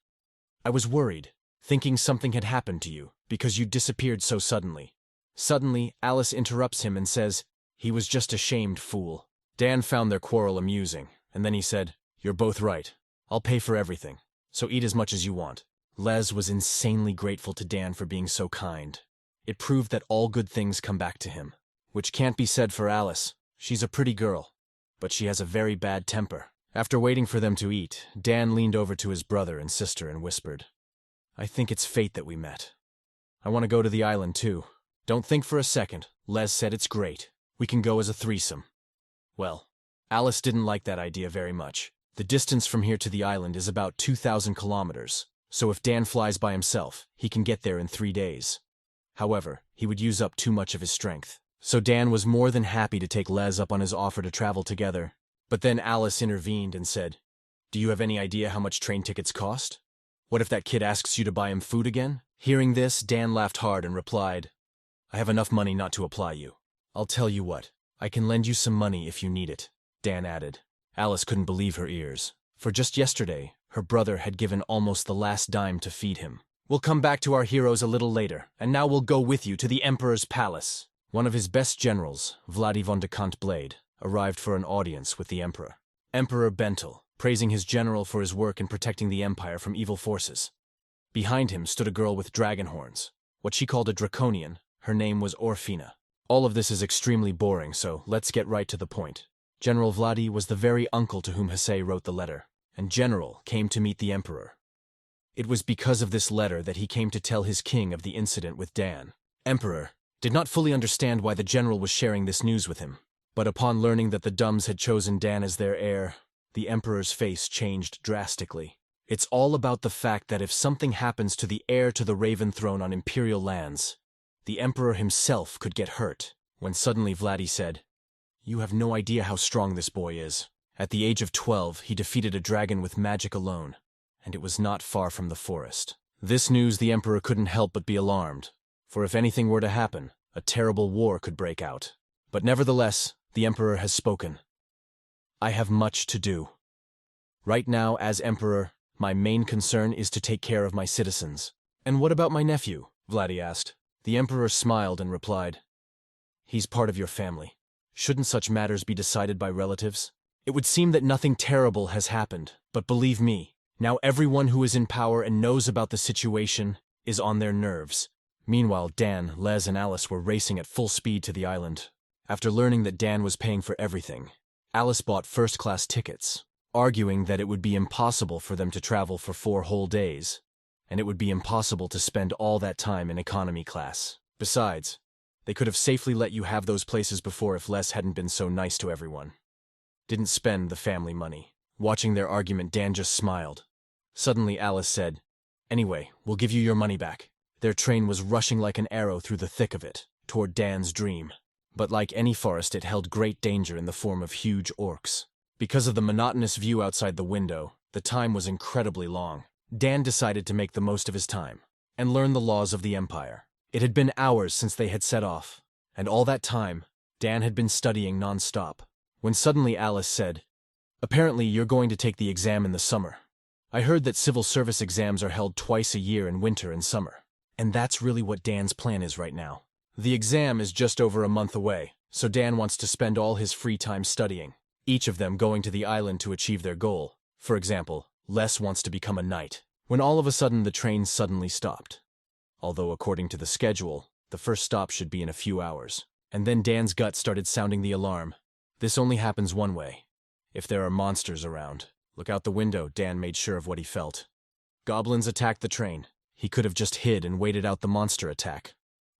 A: "I was worried, thinking something had happened to you, because you disappeared so suddenly." Suddenly, Alice interrupts him and says, "He was just a shamed fool." Dan found their quarrel amusing, and then he said, "You're both right. I'll pay for everything, so eat as much as you want." Les was insanely grateful to Dan for being so kind. It proved that all good things come back to him, which can't be said for Alice. She's a pretty girl, but she has a very bad temper. After waiting for them to eat, Dan leaned over to his brother and sister and whispered, "I think it's fate that we met. I want to go to the island too. Don't think for a second. Les said it's great. We can go as a threesome." Well, Alice didn't like that idea very much. The distance from here to the island is about 2,000 kilometers, so if Dan flies by himself, he can get there in 3 days. However, he would use up too much of his strength. So Dan was more than happy to take Les up on his offer to travel together. But then Alice intervened and said, "Do you have any idea how much train tickets cost? What if that kid asks you to buy him food again?" Hearing this, Dan laughed hard and replied, "I have enough money not to apply you. I'll tell you what, I can lend you some money if you need it," Dan added. Alice couldn't believe her ears, for just yesterday, her brother had given almost the last dime to feed him. "We'll come back to our heroes a little later, and now we'll go with you to the Emperor's palace." One of his best generals, Vladi von de Kant Blade, arrived for an audience with the Emperor. Emperor Bentel, praising his general for his work in protecting the Empire from evil forces. Behind him stood a girl with dragon horns, what she called a draconian. Her name was Orfina. All of this is extremely boring, so let's get right to the point. General Vladi was the very uncle to whom Hesse wrote the letter, and General came to meet the Emperor. It was because of this letter that he came to tell his king of the incident with Dan. Emperor did not fully understand why the general was sharing this news with him, but upon learning that the Dums had chosen Dan as their heir, the Emperor's face changed drastically. It's all about the fact that if something happens to the heir to the Raven Throne on Imperial lands, the Emperor himself could get hurt. When suddenly Vladi said, "You have no idea how strong this boy is. At the age of 12, he defeated a dragon with magic alone, and it was not far from the forest." This news the Emperor couldn't help but be alarmed, for if anything were to happen, a terrible war could break out. But nevertheless, the Emperor has spoken. "I have much to do. Right now, as Emperor, my main concern is to take care of my citizens." "And what about my nephew?" Vladi asked. The Emperor smiled and replied, "He's part of your family. Shouldn't such matters be decided by relatives? It would seem that nothing terrible has happened, but believe me, now everyone who is in power and knows about the situation is on their nerves." Meanwhile, Dan, Les, and Alice were racing at full speed to the island. After learning that Dan was paying for everything, Alice bought first-class tickets, arguing that it would be impossible for them to travel for 4 whole days, and it would be impossible to spend all that time in economy class. Besides, they could have safely let you have those places before if Les hadn't been so nice to everyone. Didn't spend the family money. Watching their argument, Dan just smiled. Suddenly Alice said, "Anyway, we'll give you your money back." Their train was rushing like an arrow through the thick of it, toward Dan's dream. But like any forest, it held great danger in the form of huge orcs. Because of the monotonous view outside the window, the time was incredibly long. Dan decided to make the most of his time, and learn the laws of the Empire. It had been hours since they had set off, and all that time, Dan had been studying non-stop. When suddenly Alice said, "Apparently you're going to take the exam in the summer. I heard that civil service exams are held twice a year in winter and summer." And that's really what Dan's plan is right now. The exam is just over a month away, so Dan wants to spend all his free time studying, each of them going to the island to achieve their goal. For example, Les wants to become a knight. When all of a sudden the train suddenly stopped. Although according to the schedule, the first stop should be in a few hours. And then Dan's gut started sounding the alarm. This only happens one way. If there are monsters around. Look out the window, Dan made sure of what he felt. Goblins attacked the train. He could have just hid and waited out the monster attack.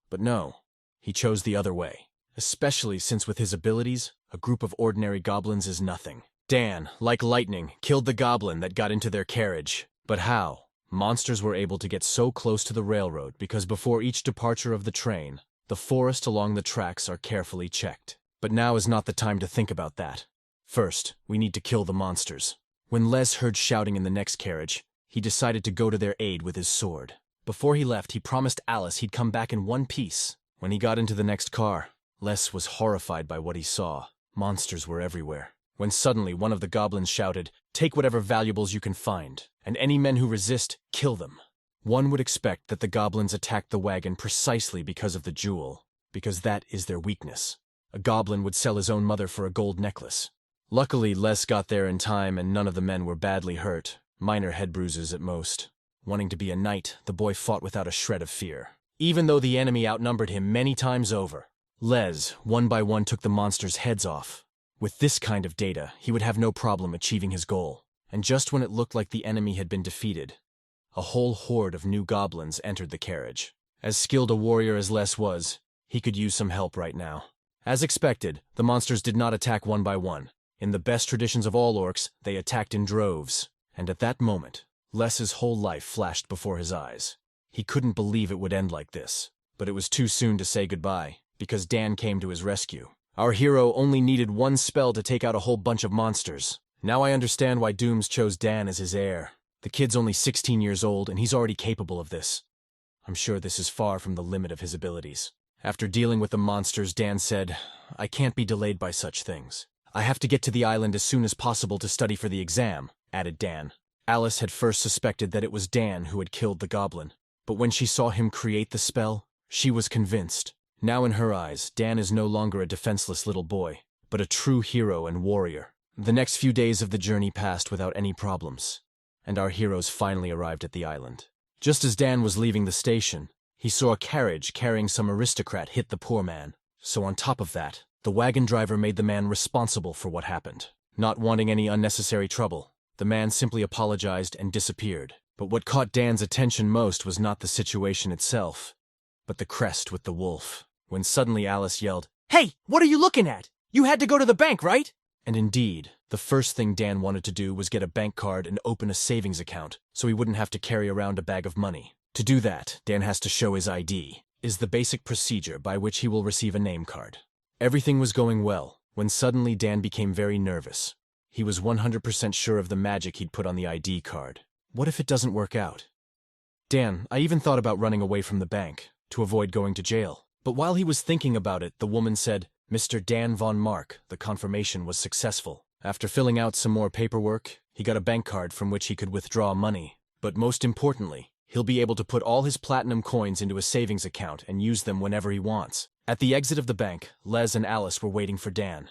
A: But no. He chose the other way, especially since with his abilities, a group of ordinary goblins is nothing. Dan, like lightning, killed the goblin that got into their carriage. But how? Monsters were able to get so close to the railroad because before each departure of the train, the forest along the tracks are carefully checked. But now is not the time to think about that. First, we need to kill the monsters. When Les heard shouting in the next carriage, he decided to go to their aid with his sword. Before he left, he promised Alice he'd come back in one piece. When he got into the next car, Les was horrified by what he saw. Monsters were everywhere. When suddenly one of the goblins shouted, "Take whatever valuables you can find, and any men who resist, kill them." One would expect that the goblins attacked the wagon precisely because of the jewel, because that is their weakness. A goblin would sell his own mother for a gold necklace. Luckily, Les got there in time and none of the men were badly hurt, minor head bruises at most. Wanting to be a knight, the boy fought without a shred of fear. Even though the enemy outnumbered him many times over, Les, one by one, took the monsters' heads off. With this kind of data, he would have no problem achieving his goal. And just when it looked like the enemy had been defeated, a whole horde of new goblins entered the carriage. As skilled a warrior as Les was, he could use some help right now. As expected, the monsters did not attack one by one. In the best traditions of all orcs, they attacked in droves. And at that moment, Les's whole life flashed before his eyes. He couldn't believe it would end like this. But it was too soon to say goodbye, because Dan came to his rescue. Our hero only needed one spell to take out a whole bunch of monsters. Now I understand why Dooms chose Dan as his heir. The kid's only 16 years old, and he's already capable of this. I'm sure this is far from the limit of his abilities. After dealing with the monsters, Dan said, "I can't be delayed by such things. I have to get to the island as soon as possible to study for the exam," added Dan. Alice had first suspected that it was Dan who had killed the goblin. But when she saw him create the spell, she was convinced. Now in her eyes, Dan is no longer a defenseless little boy, but a true hero and warrior. The next few days of the journey passed without any problems, and our heroes finally arrived at the island. Just as Dan was leaving the station, he saw a carriage carrying some aristocrat hit the poor man. So on top of that, the wagon driver made the man responsible for what happened. Not wanting any unnecessary trouble, the man simply apologized and disappeared. But what caught Dan's attention most was not the situation itself, but the crest with the wolf. When suddenly Alice yelled, "Hey, what are you looking at? You had to go to the bank, right?" And indeed, the first thing Dan wanted to do was get a bank card and open a savings account, so he wouldn't have to carry around a bag of money. To do that, Dan has to show his ID, is the basic procedure by which he will receive a name card. Everything was going well, when suddenly Dan became very nervous. He was 100% sure of the magic he'd put on the ID card. What if it doesn't work out? Dan, I even thought about running away from the bank, to avoid going to jail. But while he was thinking about it, the woman said, "Mr. Dan von Mark, the confirmation was successful." After filling out some more paperwork, he got a bank card from which he could withdraw money. But most importantly, he'll be able to put all his platinum coins into a savings account and use them whenever he wants. At the exit of the bank, Les and Alice were waiting for Dan.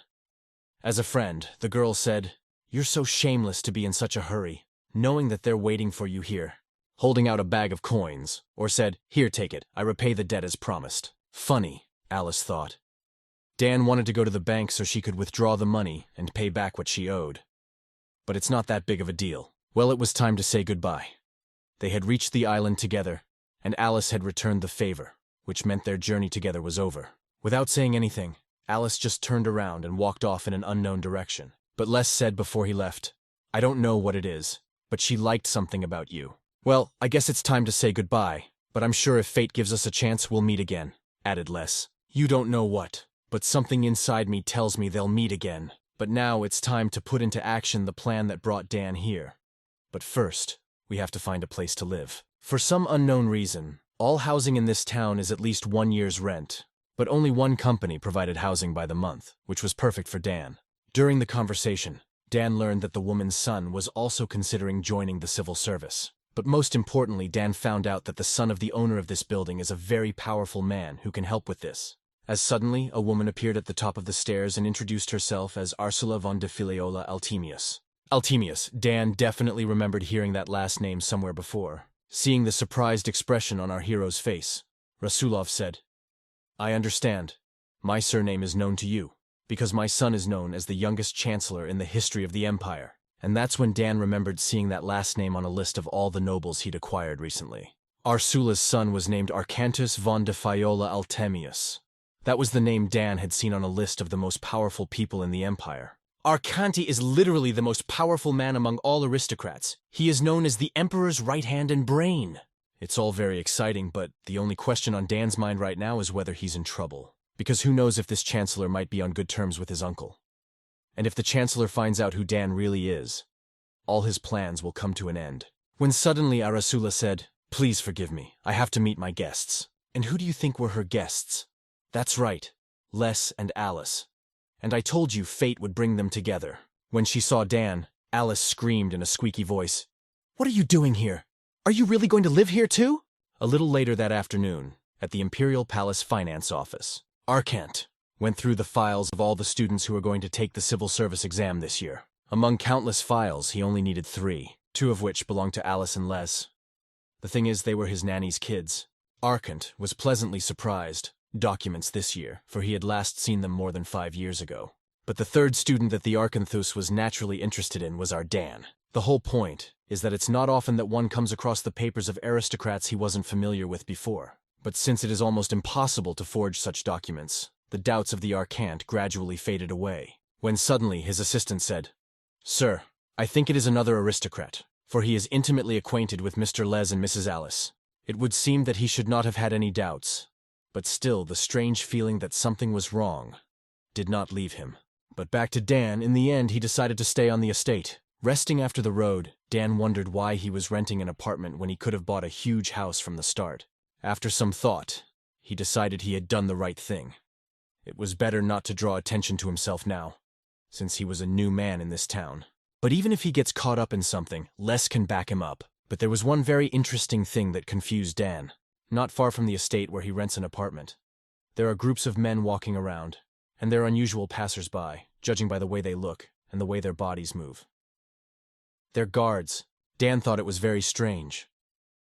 A: As a friend, the girl said, "You're so shameless to be in such a hurry, knowing that they're waiting for you here," holding out a bag of coins, or said, "Here, take it, I repay the debt as promised." Funny, Alice thought. Dan wanted to go to the bank so she could withdraw the money and pay back what she owed. But it's not that big of a deal. Well, it was time to say goodbye. They had reached the island together, and Alice had returned the favor, which meant their journey together was over. Without saying anything, Alice just turned around and walked off in an unknown direction. But Les said before he left, "I don't know what it is, but she liked something about you." "Well, I guess it's time to say goodbye, but I'm sure if fate gives us a chance, we'll meet again," added Les. "You don't know what, but something inside me tells me they'll meet again. But now it's time to put into action the plan that brought Dan here. But first, we have to find a place to live. For some unknown reason, all housing in this town is at least 1 year's rent, but only one company provided housing by the month, which was perfect for Dan. During the conversation, Dan learned that the woman's son was also considering joining the civil service. But most importantly, Dan found out that the son of the owner of this building is a very powerful man who can help with this. As suddenly, a woman appeared at the top of the stairs and introduced herself as Ursula von de Filiola Altemius. Altemius, Dan definitely remembered hearing that last name somewhere before. Seeing the surprised expression on our hero's face, Rasulov said, "I understand. My surname is known to you, because my son is known as the youngest chancellor in the history of the Empire." And that's when Dan remembered seeing that last name on a list of all the nobles he'd acquired recently. Ursula's son was named Arcantus von de Filiola Altemius. That was the name Dan had seen on a list of the most powerful people in the Empire. Arcanti is literally the most powerful man among all aristocrats. He is known as the Emperor's right hand and brain. It's all very exciting, but the only question on Dan's mind right now is whether he's in trouble. Because who knows if this Chancellor might be on good terms with his uncle. And if the Chancellor finds out who Dan really is, all his plans will come to an end. When suddenly Arasula said, "Please forgive me, I have to meet my guests." And who do you think were her guests? That's right, Les and Alice. And I told you fate would bring them together. When she saw Dan, Alice screamed in a squeaky voice, "What are you doing here? Are you really going to live here too?" A little later that afternoon, at the Imperial Palace Finance Office, Arcant went through the files of all the students who were going to take the civil service exam this year. Among countless files, he only needed 3, 2 of which belonged to Alice and Les. The thing is, they were his nanny's kids. Arcant was pleasantly surprised. Documents this year, for he had last seen them more than 5 years ago. But the third student that the Arcanthus was naturally interested in was our Dan. The whole point is that it's not often that one comes across the papers of aristocrats he wasn't familiar with before. But since it is almost impossible to forge such documents, the doubts of the Arcant gradually faded away. When suddenly his assistant said, "Sir, I think it is another aristocrat, for he is intimately acquainted with Mr. Les and Mrs. Alice. It would seem that he should not have had any doubts. But still, the strange feeling that something was wrong did not leave him. But back to Dan, in the end he decided to stay on the estate. Resting after the road, Dan wondered why he was renting an apartment when he could have bought a huge house from the start. After some thought, he decided he had done the right thing. It was better not to draw attention to himself now, since he was a new man in this town. But even if he gets caught up in something, Les can back him up. But there was one very interesting thing that confused Dan. Not far from the estate where he rents an apartment, there are groups of men walking around, and they're unusual passers-by, judging by the way they look and the way their bodies move. They're guards. Dan thought it was very strange.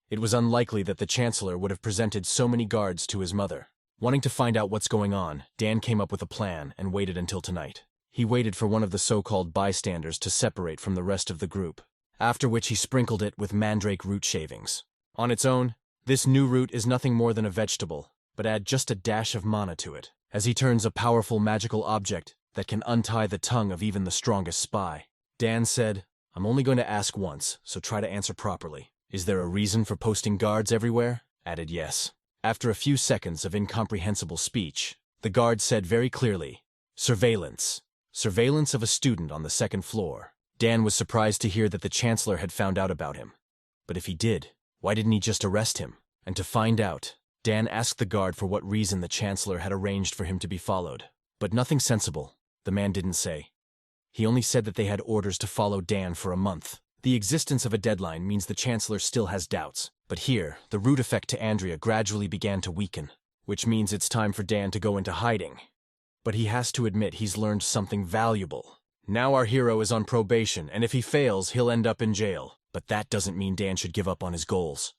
A: It was unlikely that the Chancellor would have presented so many guards to his mother. Wanting to find out what's going on, Dan came up with a plan and waited until tonight. He waited for one of the so-called bystanders to separate from the rest of the group, after which he sprinkled it with mandrake root shavings. On its own, this new root is nothing more than a vegetable, but add just a dash of mana to it, as he turns a powerful magical object that can untie the tongue of even the strongest spy. Dan said, "I'm only going to ask once, so try to answer properly. Is there a reason for posting guards everywhere?" Added yes. After a few seconds of incomprehensible speech, the guard said very clearly, "Surveillance. Surveillance of a student on the 2nd floor." Dan was surprised to hear that the Chancellor had found out about him. But if he did, why didn't he just arrest him? And to find out, Dan asked the guard for what reason the Chancellor had arranged for him to be followed. But nothing sensible, the man didn't say. He only said that they had orders to follow Dan for a month. The existence of a deadline means the Chancellor still has doubts. But here, the root effect to Andrea gradually began to weaken, which means it's time for Dan to go into hiding. But he has to admit he's learned something valuable. Now our hero is on probation, and if he fails, he'll end up in jail. But that doesn't mean Dan should give up on his goals.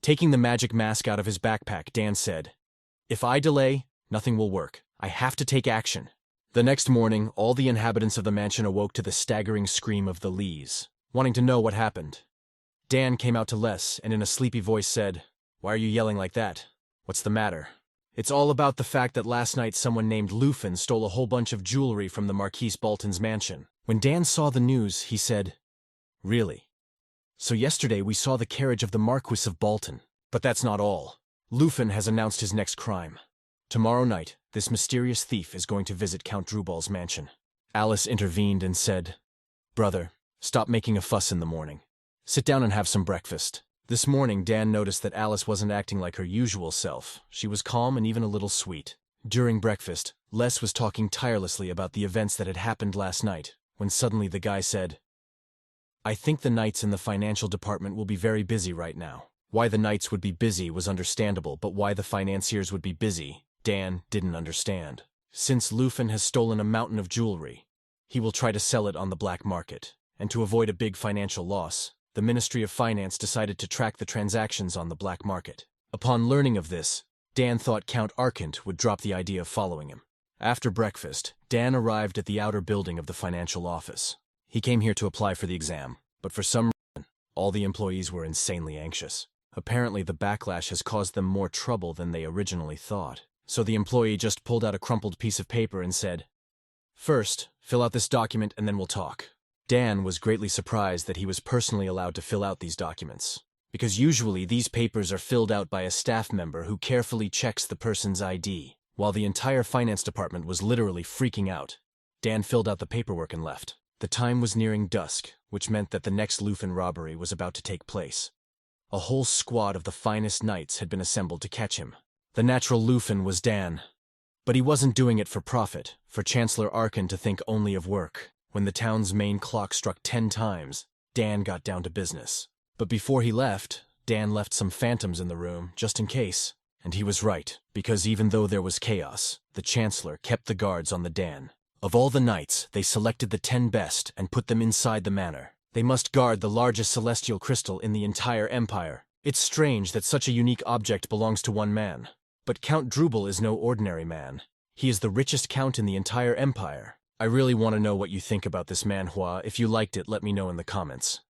A: Taking the magic mask out of his backpack, Dan said, "If I delay, Nothing will work. I have to take action. The next morning, all the inhabitants of the mansion awoke to the staggering scream of the Lees, wanting to know what happened. Dan came out to Les and in a sleepy voice said, "Why are you yelling like that? What's the matter?" "It's all about the fact that last night someone named Lufin stole a whole bunch of jewelry from the Marquise Bolton's mansion." When Dan saw the news, he said, "Really? So yesterday we saw the carriage of the Marquis of Bolton. But that's not all. Lufin has announced his next crime. Tomorrow night, this mysterious thief is going to visit Count Drubal's mansion." Alice intervened and said, "Brother, stop making a fuss in the morning. Sit down and have some breakfast." This morning, Dan noticed that Alice wasn't acting like her usual self. She was calm and even a little sweet. During breakfast, Les was talking tirelessly about the events that had happened last night, when suddenly the guy said, "I think the Knights in the financial department will be very busy right now." Why the Knights would be busy was understandable, but why the financiers would be busy, Dan didn't understand. Since Lufin has stolen a mountain of jewelry, he will try to sell it on the black market. And to avoid a big financial loss, the Ministry of Finance decided to track the transactions on the black market. Upon learning of this, Dan thought Count Arkant would drop the idea of following him. After breakfast, Dan arrived at the outer building of the financial office. He came here to apply for the exam, but for some reason, all the employees were insanely anxious. Apparently, the backlash has caused them more trouble than they originally thought. So the employee just pulled out a crumpled piece of paper and said, "First, fill out this document and then we'll talk." Dan was greatly surprised that he was personally allowed to fill out these documents, because usually these papers are filled out by a staff member who carefully checks the person's ID. While the entire finance department was literally freaking out, Dan filled out the paperwork and left. The time was nearing dusk, which meant that the next Lufin robbery was about to take place. A whole squad of the finest knights had been assembled to catch him. The natural Lufin was Dan. But he wasn't doing it for profit, for Chancellor Arkant to think only of work. When the town's main clock struck 10 times, Dan got down to business. But before he left, Dan left some phantoms in the room, just in case. And he was right, because even though there was chaos, the Chancellor kept the guards on the Dan. Of all the knights, they selected the 10 best and put them inside the manor. They must guard the largest celestial crystal in the entire empire. It's strange that such a unique object belongs to one man. But Count Drubal is no ordinary man. He is the richest count in the entire empire. I really want to know what you think about this manhwa. If you liked it, let me know in the comments.